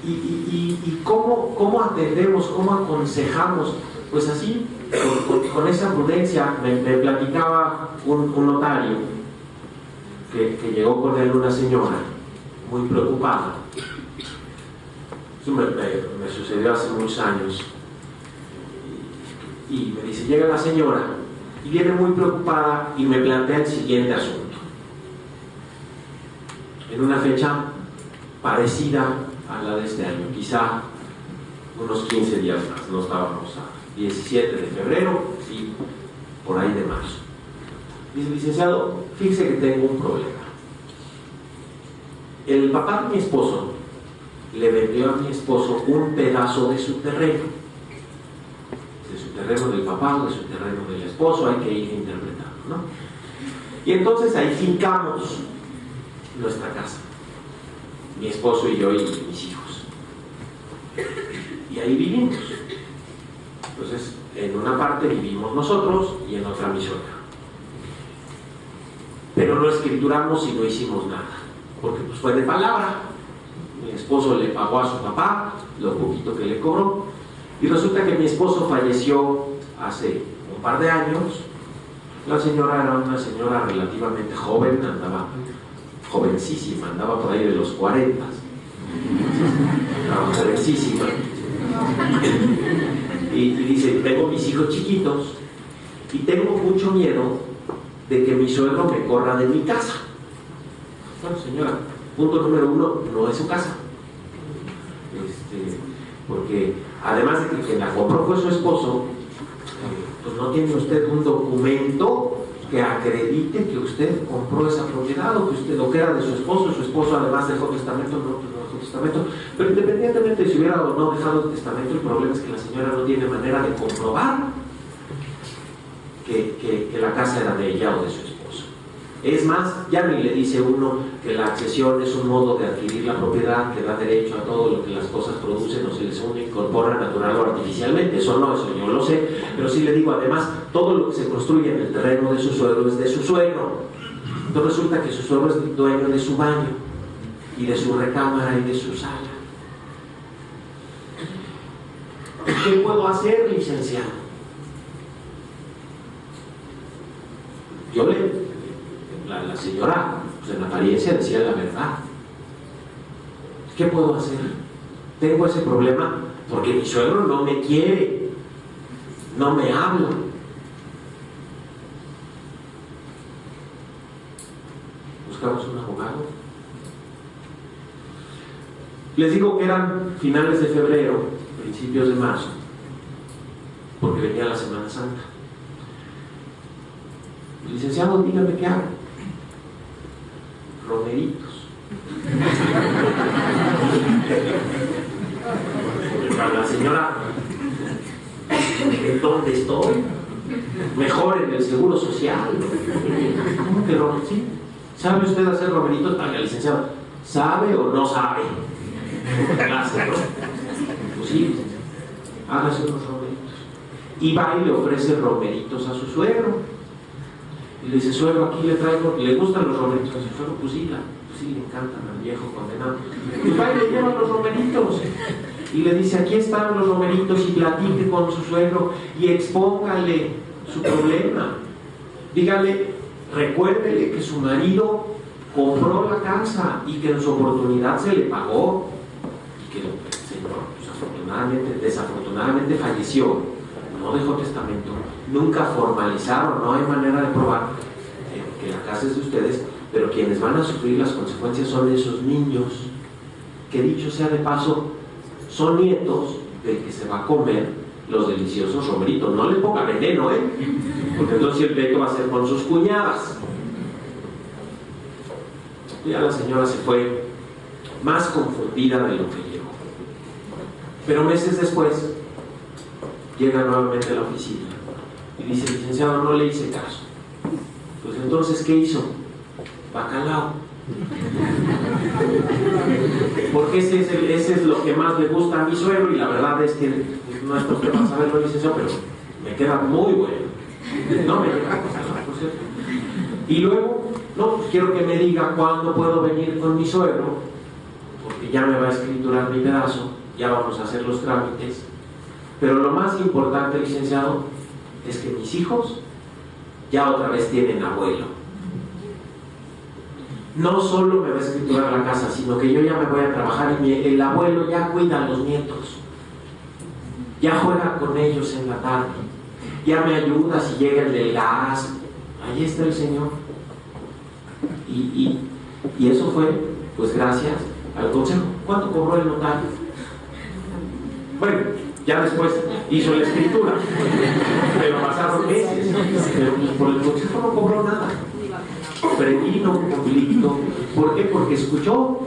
¿y cómo atendemos, cómo aconsejamos? Pues así, con esa prudencia. Me platicaba un notario que llegó con él una señora muy preocupada. Eso me sucedió hace muchos años. Y me dice, llega la señora y viene muy preocupada y me plantea el siguiente asunto. En una fecha parecida a la de este año, quizá unos 15 días más, no estábamos a 17 de febrero y por ahí de marzo. Dice, licenciado, fíjese que tengo un problema. El papá de mi esposo le vendió a mi esposo un pedazo de su terreno del papá o de su terreno del esposo, hay que ir interpretando, ¿no? Y entonces ahí fincamos nuestra casa, mi esposo y yo y mis hijos, y ahí vivimos. Entonces, en una parte vivimos nosotros y en otra mi suegra, pero no escrituramos y no hicimos nada, porque pues fue de palabra. Mi esposo le pagó a su papá lo poquito que le cobró, y resulta que mi esposo falleció hace un par de años. La señora era una señora relativamente joven, andaba jovencísima, andaba por ahí de los 40, andaba jovencísima. Y dice, tengo mis hijos chiquitos y tengo mucho miedo de que mi suegro me corra de mi casa. Bueno, señora, punto número 1, no es su casa. Porque además de que quien la compró fue su esposo, pues no tiene usted un documento que acredite que usted compró esa propiedad, o que usted, lo que era de su esposo además dejó testamento, no dejó testamento. Pero independientemente de si hubiera o no dejado el testamento, el problema es que la señora no tiene manera de comprobar que la casa era de ella o de su esposo. Es más, ya ni le dice uno que la accesión es un modo de adquirir la propiedad que da derecho a todo lo que las cosas producen o se les incorpora natural o artificialmente. Eso no, eso yo lo sé, pero sí le digo, además, todo lo que se construye en el terreno de su suegro es de su suegro. Entonces resulta que su suegro es dueño de su baño y de su recámara y de su sala. ¿Qué puedo hacer, licenciado? Yo la señora, pues en apariencia decía la verdad. ¿Qué puedo hacer? Tengo ese problema porque mi suegro no me quiere, no me habla. Buscamos un abogado. Les digo que eran finales de febrero, principios de marzo, porque venía la Semana Santa. Licenciado, dígame qué hago. Romeritos. La señora, ¿en dónde estoy? Mejor en el Seguro Social. ¿Cómo que romeritos? ¿Sí? ¿Sabe usted hacer romeritos? Para el licenciado, ¿sabe o no sabe? Clase, ¿no? Pues sí, hágase unos romeritos. Y va y le ofrece romeritos a su suegro. Y le dice, suegro, aquí le traigo, ¿le gustan los romeritos a su suegro? Pues sí, le encantan al viejo condenado. Pues va y le lleva los romeritos. Y le dice, aquí están los romeritos, y platique con su suegro y expóngale su problema. Dígale, recuérdele que su marido compró la casa y que en su oportunidad se le pagó y que el señor, pues, desafortunadamente falleció, no dejó testamento, nunca formalizaron, no hay manera de probar que la casa es de ustedes, pero quienes van a sufrir las consecuencias son esos niños, que dicho sea de paso, son nietos del que se va a comer los deliciosos romeritos. No le ponga veneno, porque entonces el pleito va a ser con sus cuñadas. Ya la señora se fue más confundida de lo que llegó. Pero meses después llega nuevamente a la oficina y dice, licenciado, no le hice caso. Pues entonces, ¿qué hizo? Bacalao. Porque ese es lo que más le gusta a mi suegro, y la verdad es que no es porque va a saberlo, licenciado, pero me queda muy bueno. No me llega a costar, por cierto. Y luego, no, pues quiero que me diga cuándo puedo venir con mi suegro, porque ya me va a escriturar mi pedazo, ya vamos a hacer los trámites. Pero lo más importante, licenciado, es que mis hijos ya otra vez tienen abuelo. No solo me va a escriturar la casa, sino que yo ya me voy a trabajar y el abuelo ya cuida a los nietos, ya juega con ellos en la tarde, ya me ayuda si llega el del gas. Ahí está el señor. Y eso fue, pues gracias al consejo. ¿Cuánto cobró el notario? Bueno, ya después hizo la escritura, pero pasaron meses, pero pues por el consejo no cobró nada. Previno un conflicto. ¿Por qué? Porque escuchó,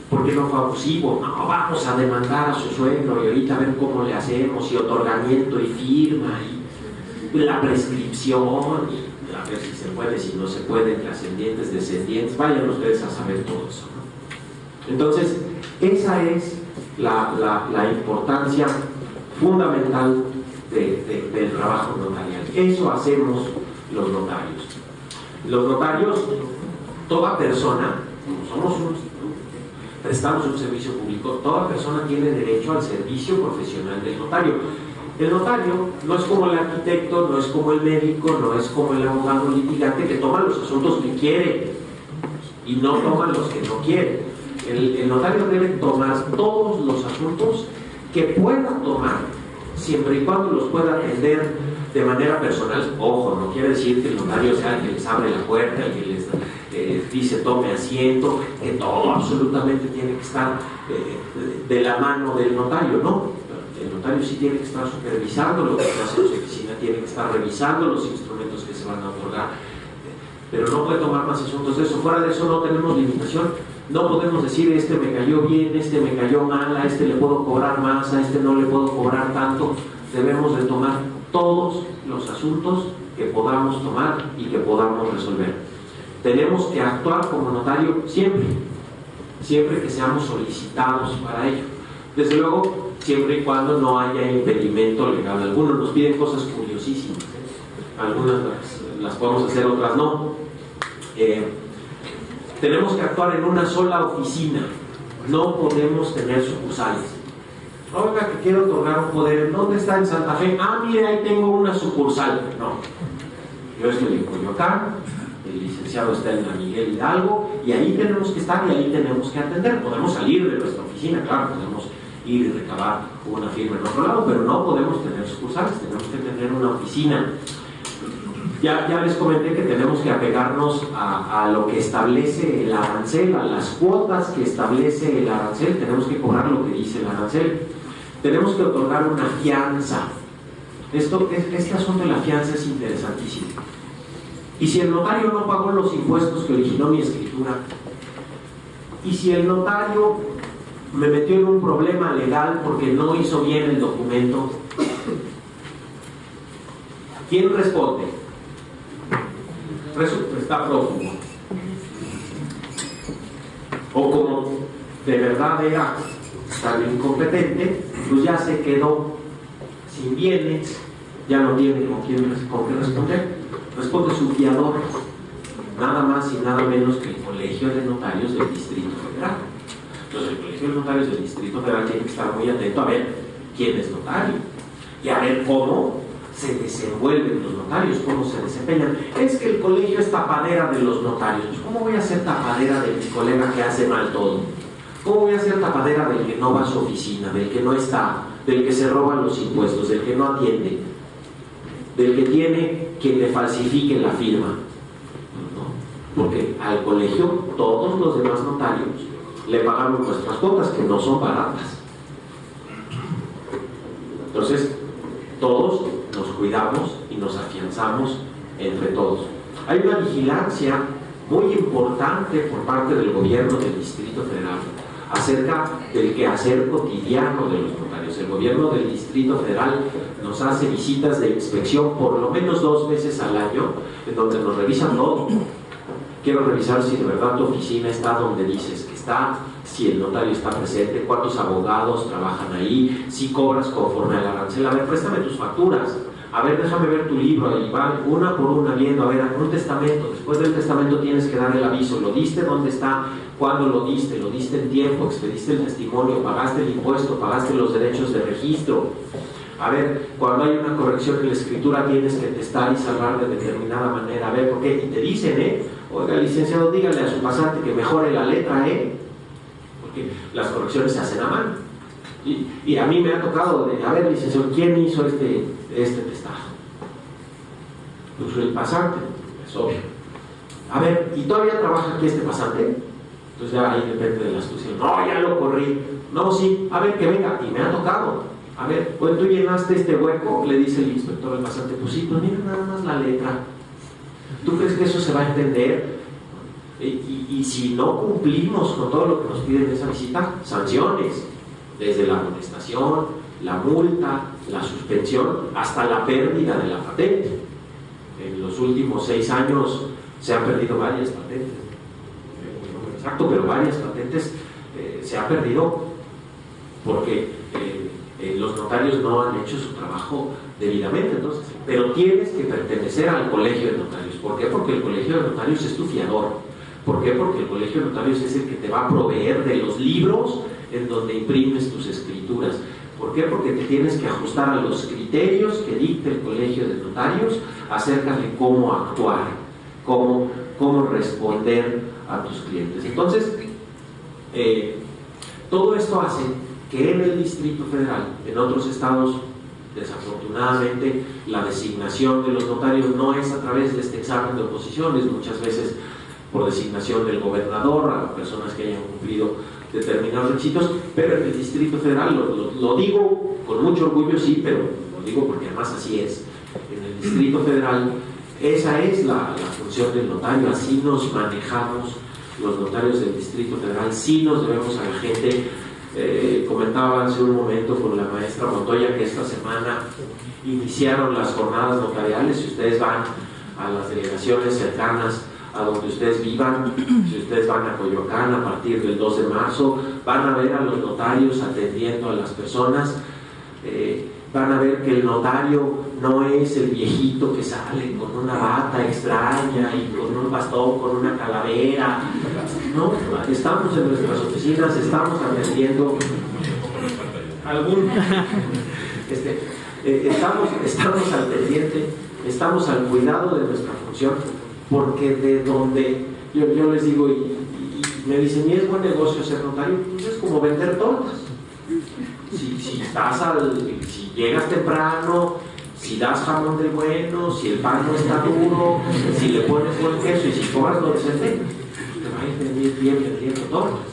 porque no fue abusivo. No, vamos a demandar a su suegro y ahorita a ver cómo le hacemos, y otorgamiento y firma y la prescripción, y a ver si se puede, si no se puede, trascendientes, descendientes, vayan ustedes a saber todo eso, ¿no? Entonces, esa es la importancia fundamental del trabajo notarial. Eso hacemos los notarios. Los notarios, toda persona, como prestamos un servicio público, toda persona tiene derecho al servicio profesional del notario. El notario no es como el arquitecto, no es como el médico, no es como el abogado litigante que toma los asuntos que quiere y no toma los que no quiere. El notario debe tomar todos los asuntos que pueda tomar, siempre y cuando los pueda atender de manera personal. Ojo, no quiere decir que el notario sea el que les abre la puerta, el que les dice tome asiento, que todo absolutamente tiene que estar de la mano del notario, no. El notario sí tiene que estar supervisando lo que se hace en su oficina, tiene que estar revisando los instrumentos que se van a otorgar, pero no puede tomar más asuntos de eso. Fuera de eso no tenemos limitación. No podemos decir, este me cayó bien, este me cayó mal, a este le puedo cobrar más, a este no le puedo cobrar tanto. Debemos de tomar todos los asuntos que podamos tomar y que podamos resolver. Tenemos que actuar como notario siempre que seamos solicitados para ello. Desde luego, siempre y cuando no haya impedimento legal alguno. Nos piden cosas curiosísimas, algunas las podemos hacer, otras no. Tenemos que actuar en una sola oficina, no podemos tener sucursales. Oiga, que quiero otorgar un poder, ¿dónde está? En Santa Fe. Ah, mire, ahí tengo una sucursal. No, yo estoy en Coyoacán, el licenciado está en la Miguel Hidalgo, y ahí tenemos que estar y ahí tenemos que atender. Podemos salir de nuestra oficina, claro, podemos ir y recabar una firma en otro lado, pero no podemos tener sucursales, tenemos que tener una oficina. Ya les comenté que tenemos que apegarnos a lo que establece el arancel, a las cuotas que establece el arancel, tenemos que cobrar lo que dice el arancel. Tenemos que otorgar una fianza. Este asunto de la fianza es interesantísimo. Y si el notario no pagó los impuestos que originó mi escritura, y si el notario me metió en un problema legal porque no hizo bien el documento, ¿quién responde? Está prófugo. O como de verdad era tan incompetente, pues ya se quedó sin bienes, ya no tiene con qué responder. Responde su fiador, nada más y nada menos que el Colegio de Notarios del Distrito Federal. Entonces el Colegio de Notarios del Distrito Federal tiene que estar muy atento a ver quién es notario y a ver cómo se desenvuelven los notarios, cómo se desempeñan. Es que el colegio es tapadera de los notarios. Pues, ¿cómo voy a ser tapadera de mi colega que hace mal todo? ¿Cómo voy a ser tapadera del que no va a su oficina, del que no está, del que se roba los impuestos, del que no atiende, del que tiene quien le falsifique la firma? ¿No? Porque al colegio todos los demás notarios le pagamos nuestras cuotas, que no son baratas. Entonces, todos nos cuidamos y nos afianzamos entre todos. Hay una vigilancia muy importante por parte del gobierno del Distrito Federal acerca del quehacer cotidiano de los notarios. El gobierno del Distrito Federal nos hace visitas de inspección por lo menos 2 veces al año, en donde nos revisan todo. Quiero revisar si de verdad tu oficina está donde dices que está, si el notario está presente, cuántos abogados trabajan ahí, si cobras conforme al arancel. A ver, préstame tus facturas. A ver, déjame ver tu libro. Ahí van una por una viendo. A ver, un testamento. Después del testamento tienes que dar el aviso. ¿Lo diste? ¿Dónde está? ¿Cuándo lo diste? ¿Lo diste en tiempo? ¿Expediste el testimonio? ¿Pagaste el impuesto? ¿Pagaste los derechos de registro? A ver, cuando hay una corrección en la escritura tienes que testar y cerrar de determinada manera. A ver, ¿por qué? Y te dicen, oiga, licenciado, dígale a su pasante que mejore la letra, porque las correcciones se hacen a mano. Y a mí me ha tocado a ver, licenciado, ¿quién hizo este testajo? Pues el pasante, es obvio. A ver, ¿y todavía trabaja aquí este pasante? Entonces ya ahí depende de la astucia. No, ya lo corrí. No, sí, a ver, que venga. Y me ha tocado. A ver, pues tú llenaste este hueco, le dice el inspector al pasante. Pues sí, pues mira nada más la letra. ¿Tú crees que eso se va a entender? Y si no cumplimos con todo lo que nos piden en esa visita, sanciones, desde la amonestación, la multa, la suspensión, hasta la pérdida de la patente. En los últimos 6 años se han perdido varias patentes, no exacto, pero varias patentes se han perdido porque los notarios no han hecho su trabajo debidamente. Entonces, pero tienes que pertenecer al Colegio de Notarios. ¿Por qué? Porque el Colegio de Notarios es tu fiador. ¿Por qué? Porque el Colegio de Notarios es el que te va a proveer de los libros en donde imprimes tus escrituras. ¿Por qué? Porque te tienes que ajustar a los criterios que dicta el Colegio de Notarios acerca de cómo actuar, cómo responder a tus clientes. Entonces, todo esto hace que en el Distrito Federal, en otros estados, desafortunadamente, la designación de los notarios no es a través de este examen de oposiciones, muchas veces por designación del gobernador a personas que hayan cumplido determinados requisitos, pero en el Distrito Federal, lo digo con mucho orgullo, sí, pero lo digo porque además así es. En el Distrito Federal, esa es la función del notario, así nos manejamos los notarios del Distrito Federal, sí nos debemos a la gente. Comentaba hace un momento con la maestra Montoya que esta semana iniciaron las jornadas notariales. Si ustedes van a las delegaciones cercanas a donde ustedes vivan, si ustedes van a Coyoacán a partir del 2 de marzo, van a ver a los notarios atendiendo a las personas. Van a ver que el notario no es el viejito que sale con una bata extraña y con un bastón, con una calavera. No, estamos en nuestras oficinas, estamos atendiendo estamos al pendiente, estamos al cuidado de nuestra función porque de donde yo les digo, y me dicen, ¿y es buen negocio ser notario? Pues es como vender tortas. Si llegas temprano, si das jamón del bueno, si el pan no está duro, si le pones buen queso y si cobras lo decente, te va a ir bien vendiendo tortas.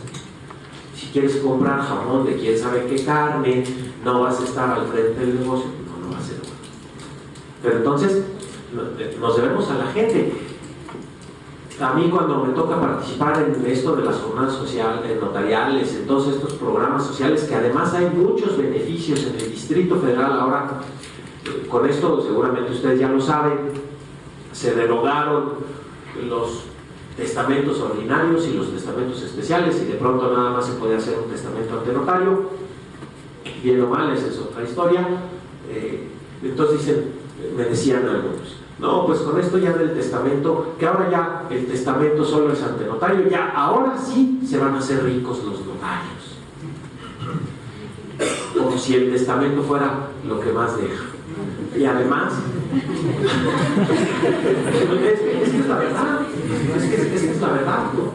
Si quieres comprar jamón de quién sabe qué carne, no vas a estar al frente del negocio, no va a ser bueno. Pero entonces nos debemos a la gente. A mí, cuando me toca participar en esto de las jornadas sociales, notariales, en todos estos programas sociales, que además hay muchos beneficios en el Distrito Federal, ahora con esto seguramente ustedes ya lo saben, se derogaron los testamentos ordinarios y los testamentos especiales, y de pronto nada más se puede hacer un testamento ante notario. Bien o mal, esa es otra historia. Entonces me decían algunos, no, pues con esto ya del testamento, que ahora ya el testamento solo es ante notario, ya ahora sí se van a hacer ricos los notarios. Como si el testamento fuera lo que más deja. Y además, es que es la verdad, es que es la verdad, ¿no?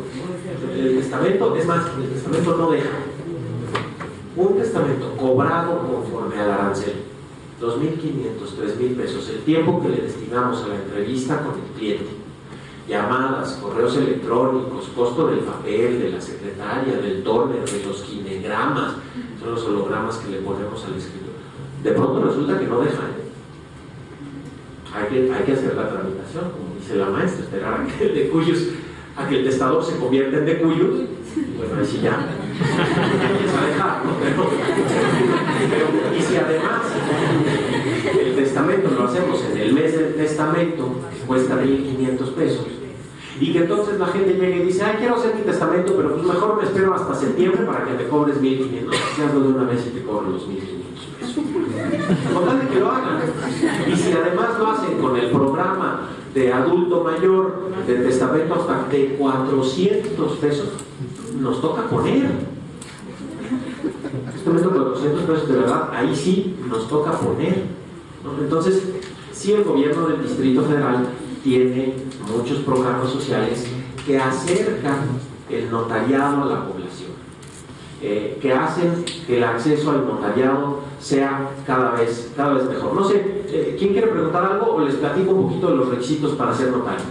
El testamento, es más, el testamento no deja. Un testamento cobrado conforme al arancel, 2.500, 3.000 pesos, el tiempo que le destinamos a la entrevista con el cliente, llamadas, correos electrónicos, costo del papel, de la secretaria, del tóner, de los kinegramas, son los hologramas que le ponemos al escritor. De pronto resulta que no dejan. Hay que hacer la tramitación, como dice la maestra, esperar a que el testador se convierta en decuyos. Bueno, ahí sí ya empieza a dejar, ¿no? Pero, y si además el testamento lo hacemos en el mes del testamento, que cuesta 1.500 pesos, y que entonces la gente llegue y dice, quiero hacer mi testamento, pero pues mejor me espero hasta septiembre para que me cobres 1.500, si hazlo de una vez y te cobro los 1.500 pesos. Con tal de que lo hagan. Y si además lo hacen con el programa de adulto mayor, de testamento hasta de 400 pesos, nos toca poner. Testamento de 400 pesos, de verdad, ahí sí nos toca poner, ¿no? Entonces, sí, el gobierno del Distrito Federal tiene muchos programas sociales que acercan el notariado a la población, que hacen que el acceso al notariado sea cada vez mejor. No sé, ¿quién quiere preguntar algo o les platico un poquito de los requisitos para ser notario?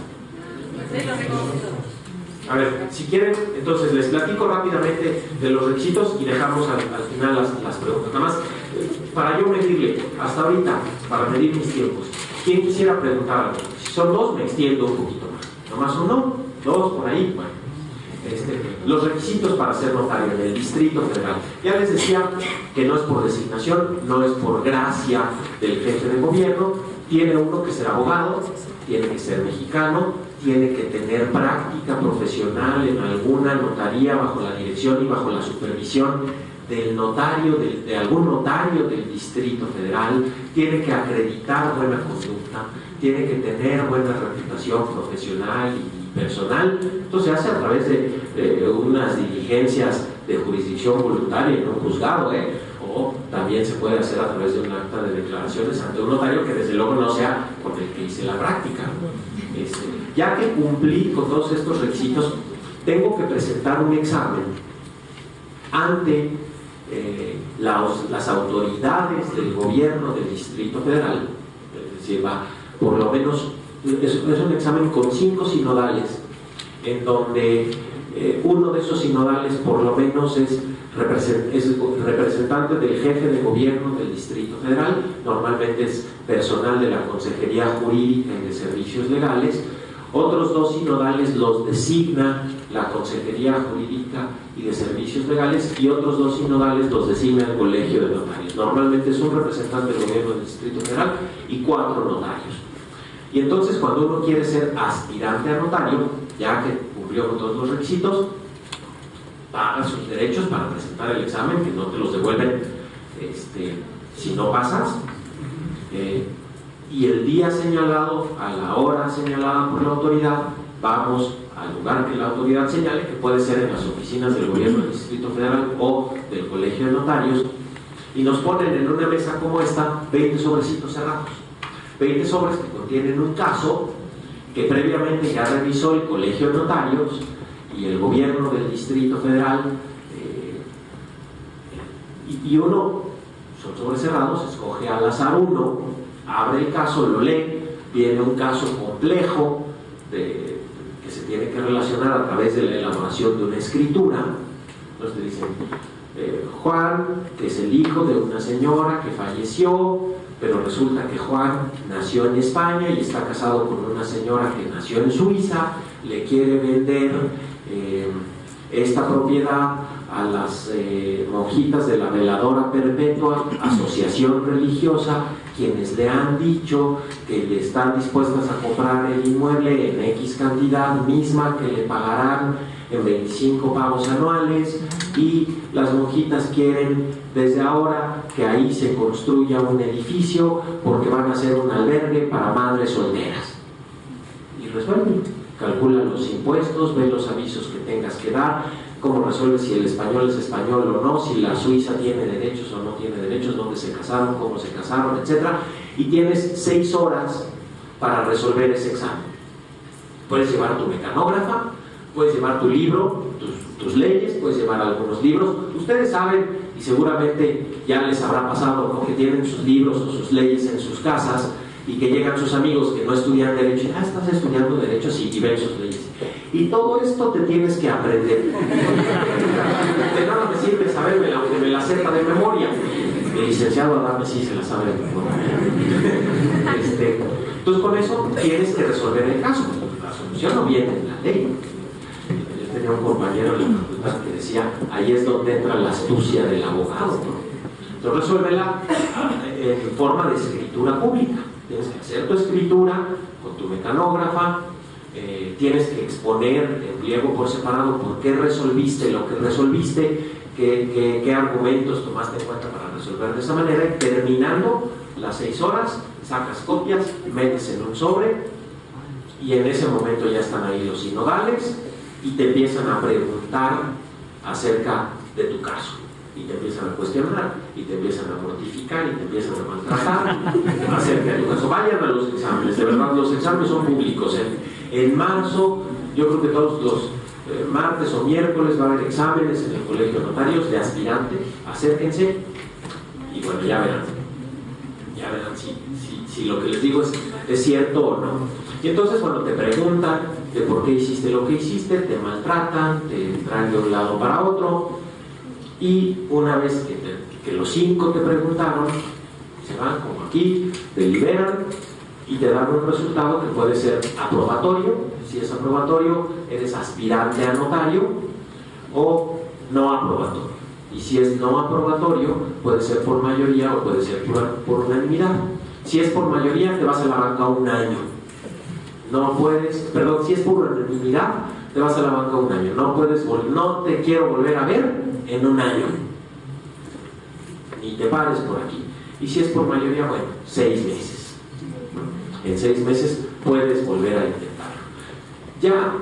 A ver, si quieren, entonces les platico rápidamente de los requisitos y dejamos al final las preguntas. Nada más, para yo medirle, hasta ahorita, para medir mis tiempos, ¿quién quisiera preguntar algo? Si son dos, me extiendo un poquito más. Nomás uno, dos, por ahí, bueno. Los requisitos para ser notario en el Distrito Federal. Ya les decía que no es por designación, no es por gracia del jefe de gobierno. Tiene uno que ser abogado, tiene que ser mexicano, tiene que tener práctica profesional en alguna notaría bajo la dirección y bajo la supervisión del notario, de algún notario del Distrito Federal, tiene que acreditar buena conducta, tiene que tener buena reputación profesional y personal. Esto se hace a través de unas diligencias de jurisdicción voluntaria en un juzgado, o también se puede hacer a través de un acta de declaraciones ante un notario que desde luego no sea con el que hice la práctica. Ya que cumplí con todos estos requisitos, tengo que presentar un examen ante las autoridades del gobierno del Distrito Federal. Es decir, por lo menos es un examen con 5 sinodales, en donde uno de esos sinodales por lo menos es representante del jefe de gobierno del Distrito Federal, normalmente es personal de la Consejería Jurídica y de Servicios Legales. Otros 2 sinodales los designa la Consejería Jurídica y de Servicios Legales, y otros 2 sinodales los designa el Colegio de Notarios. Normalmente es un representante del gobierno del Distrito Federal y 4 notarios. Y entonces, cuando uno quiere ser aspirante a notario, ya que cumplió con todos los requisitos, paga sus derechos para presentar el examen, que no te los devuelven si no pasas. Y el día señalado, a la hora señalada por la autoridad, vamos al lugar que la autoridad señale, que puede ser en las oficinas del gobierno del Distrito Federal o del Colegio de Notarios, y nos ponen en una mesa como esta 20 sobrecitos cerrados. 20 sobres que contienen un caso que previamente ya revisó el Colegio de Notarios y el gobierno del Distrito Federal, y uno, son sobres cerrados, escoge al azar uno, abre el caso, lo lee, viene un caso complejo que se tiene que relacionar a través de la elaboración de una escritura. Entonces te dicen, Juan, que es el hijo de una señora que falleció, pero resulta que Juan nació en España y está casado con una señora que nació en Suiza, le quiere vender esta propiedad a las monjitas de la Veladora Perpetua, asociación religiosa, quienes le han dicho que le están dispuestas a comprar el inmueble en X cantidad misma que le pagarán en 25 pagos anuales, y las monjitas quieren desde ahora que ahí se construya un edificio porque van a hacer un albergue para madres solteras. Y resuelven, calculan los impuestos, ven los avisos que tengas que dar, cómo resuelves si el español es español o no, si la Suiza tiene derechos o no tiene derechos, dónde se casaron, cómo se casaron, etc. Y tienes 6 horas para resolver ese examen. Puedes llevar tu mecanógrafa, puedes llevar tu libro, tus leyes, puedes llevar algunos libros. Ustedes saben, y seguramente ya les habrá pasado, ¿no?, que tienen sus libros o sus leyes en sus casas y que llegan sus amigos que no estudian Derecho y estás estudiando Derecho, sí, y ven sus leyes. Y todo esto te tienes que aprender. De nada me sirve saberme, aunque me la sepa de memoria. El licenciado Adame sí se la sabe de memoria. Entonces con eso tienes que resolver el caso. La solución no viene en la ley. Yo tenía un compañero en la facultad que decía, ahí es donde entra la astucia del abogado, ¿no? Entonces resuélvela en forma de escritura pública. Tienes que hacer tu escritura con tu mecanógrafa, tienes que exponer en pliego por separado por qué resolviste lo que resolviste, qué argumentos tomaste en cuenta para resolver de esa manera, y terminando las 6 horas, sacas copias, metes en un sobre, y en ese momento ya están ahí los sinodales y te empiezan a preguntar acerca de tu caso, y te empiezan a cuestionar, y te empiezan a mortificar, y te empiezan a maltratar acerca de tu caso. Vayan a los exámenes, de verdad, los exámenes son públicos. En marzo, yo creo que todos los martes o miércoles va a haber exámenes en el Colegio de Notarios de aspirante. Acérquense y bueno, ya verán si lo que les digo es cierto o no. Y entonces, bueno, te preguntan de por qué hiciste lo que hiciste, te maltratan, te traen de un lado para otro, y una vez que los 5 te preguntaron, se van como aquí, deliberan y te dan un resultado que puede ser aprobatorio. Si es aprobatorio, eres aspirante a notario, o no aprobatorio. Y si es no aprobatorio, puede ser por mayoría o puede ser por unanimidad. Si es por mayoría, te vas a la banca 1 año. No puedes, perdón, si es por unanimidad, te vas a la banca 1 año. No puedes, no te quiero volver a ver en 1 año. Ni te pares por aquí. Y si es por mayoría, bueno, 6 meses. En 6 meses puedes volver a intentarlo. Ya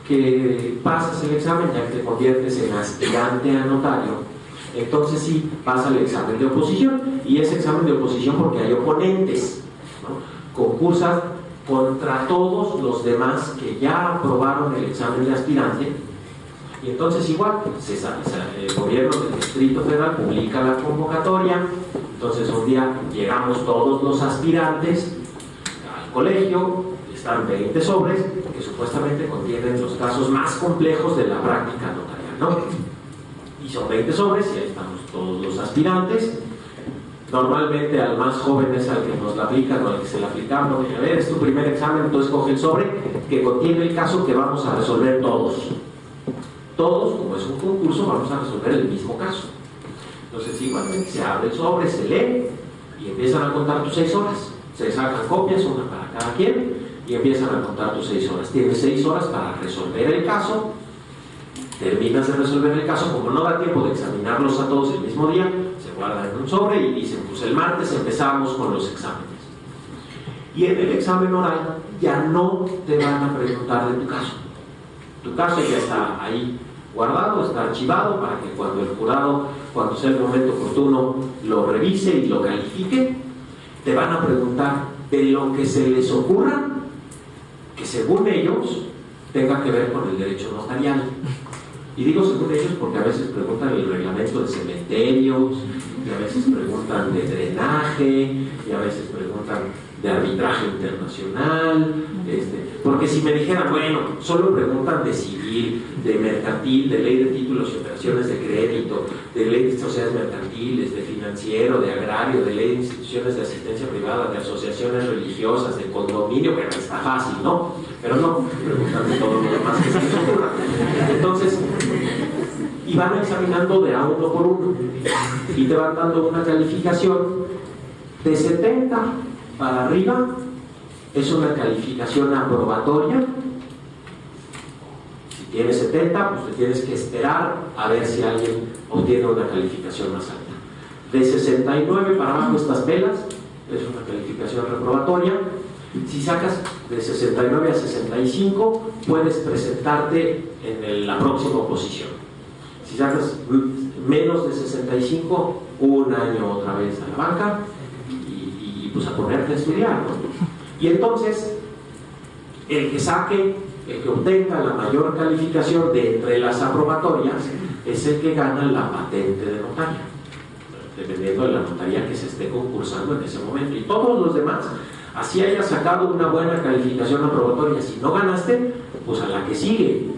que pasas el examen, ya que te conviertes en aspirante a notario, entonces sí pasa el examen de oposición. Y ese examen de oposición porque hay oponentes, ¿no? Concursas contra todos los demás que ya aprobaron el examen de aspirante. Y entonces igual, el gobierno del Distrito Federal publica la convocatoria. Entonces un día llegamos todos los aspirantes al colegio, están 20 sobres que supuestamente contienen los casos más complejos de la práctica notarial, ¿no? Y son 20 sobres y ahí estamos todos los aspirantes. Normalmente al más joven es al que nos la aplican o al que se la aplicamos. A ver, es tu primer examen, entonces coge el sobre que contiene el caso que vamos a resolver todos. Todos, como es un concurso, vamos a resolver el mismo caso. Entonces igualmente se abre el sobre, se lee y empiezan a contar tus 6 horas. Se sacan copias, una para cada quien, y empiezan a contar tus 6 horas. Tienes 6 horas para resolver el caso. Terminas de resolver el caso, como no da tiempo de examinarlos a todos el mismo día, se guardan en un sobre y dicen, pues el martes empezamos con los exámenes. Y en el examen oral ya no te van a preguntar de tu caso. Tu caso ya está ahí guardado, está archivado para que cuando el jurado, cuando sea el momento oportuno, lo revise y lo califique. Te van a preguntar de lo que se les ocurra que según ellos tenga que ver con el derecho notarial. Y digo según ellos porque a veces preguntan el reglamento de cementerios, y a veces preguntan de drenaje, y a veces preguntan de arbitraje internacional, porque si me dijeran, bueno, solo preguntan de civil, de mercantil, de ley de títulos y operaciones de crédito, de ley de sociedades mercantiles, de financiero, de agrario, de ley de instituciones de asistencia privada, de asociaciones religiosas, de condominio, pero está fácil, ¿no? Pero no, preguntan de todo lo demás que se les ocurra. Entonces, y van examinando de a uno por uno, y te van dando una calificación de 70 para arriba, es una calificación aprobatoria. Si tienes 70, pues te tienes que esperar a ver si alguien obtiene una calificación más alta. De 69 para abajo estas pelas, es una calificación reprobatoria. Si sacas de 69 a 65, puedes presentarte en la próxima oposición. Si sacas menos de 65, un año otra vez a la banca y pues a ponerte a estudiar, ¿no? Y entonces, el que obtenga la mayor calificación de entre las aprobatorias es el que gana la patente de notario, dependiendo de la notaría que se esté concursando en ese momento. Y todos los demás, así hayas sacado una buena calificación aprobatoria, si no ganaste, pues a la que sigue.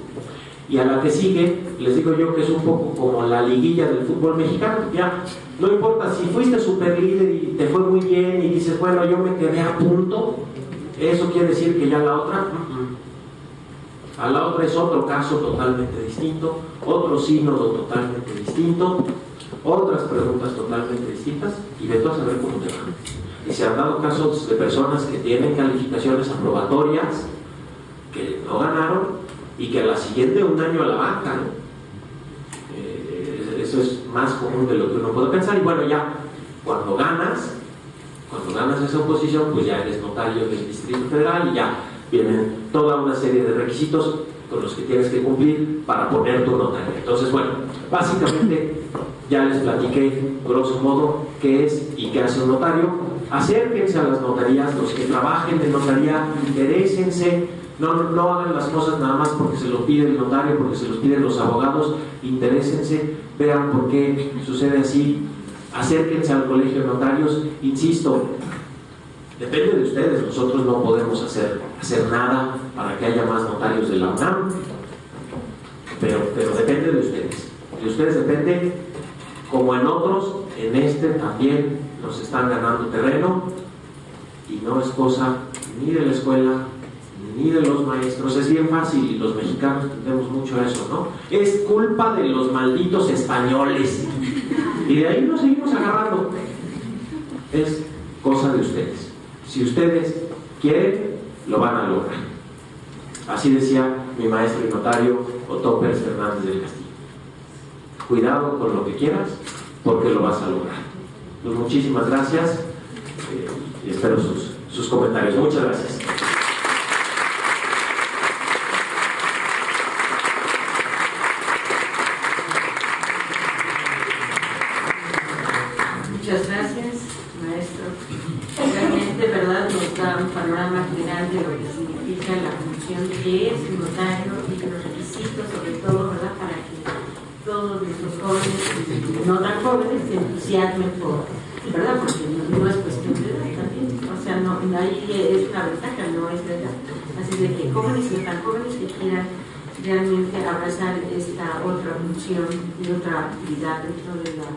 Y a la que sigue, les digo yo que es un poco como la liguilla del fútbol mexicano. Ya, no importa si fuiste super líder y te fue muy bien y dices, bueno, yo me quedé a punto, eso quiere decir que ya la otra, a la otra es otro caso totalmente distinto, otro sínodo totalmente distinto, otras preguntas totalmente distintas, y ve tú a saber cómo te va. Y se han dado casos de personas que tienen calificaciones aprobatorias que no ganaron y que a la siguiente un año a la banca, ¿no? Eso es más común de lo que uno puede pensar. Y bueno, ya cuando ganas esa oposición, pues ya eres notario del Distrito Federal y ya vienen toda una serie de requisitos con los que tienes que cumplir para poner tu notaría. Entonces, bueno, básicamente ya les platiqué grosso modo qué es y qué hace un notario. Acérquense a las notarías, los que trabajen en notaría, interésense. No hagan las cosas nada más porque se lo pide el notario, porque se los piden los abogados. Interésense, vean por qué sucede así. Acérquense al colegio de notarios. Insisto, depende de ustedes. Nosotros no podemos hacer nada para que haya más notarios de la UNAM, pero depende de ustedes. De ustedes depende, como en otros, en este también nos están ganando terreno, y no es cosa ni de la escuela ni de los maestros. Es bien fácil, y los mexicanos tenemos mucho eso, ¿no? Es culpa de los malditos españoles, y de ahí nos seguimos agarrando. Es cosa de ustedes. Si ustedes quieren, lo van a lograr. Así decía mi maestro y notario Otto Pérez Fernández del Castillo. Cuidado con lo que quieras, porque lo vas a lograr. Pues muchísimas gracias, y espero sus comentarios. Muchas gracias. Muchas gracias, maestro. Realmente, ¿verdad?, nos da un panorama general de lo que significa la función que es un notario y los requisitos, sobre todo, ¿verdad?, para que todos nuestros jóvenes y no tan jóvenes se entusiasmen por, ¿verdad?, porque no es cuestión de edad también. O sea, ahí es una ventaja, no es de edad. Así de que jóvenes y no tan jóvenes que quieran realmente abrazar esta otra función y otra actividad dentro de la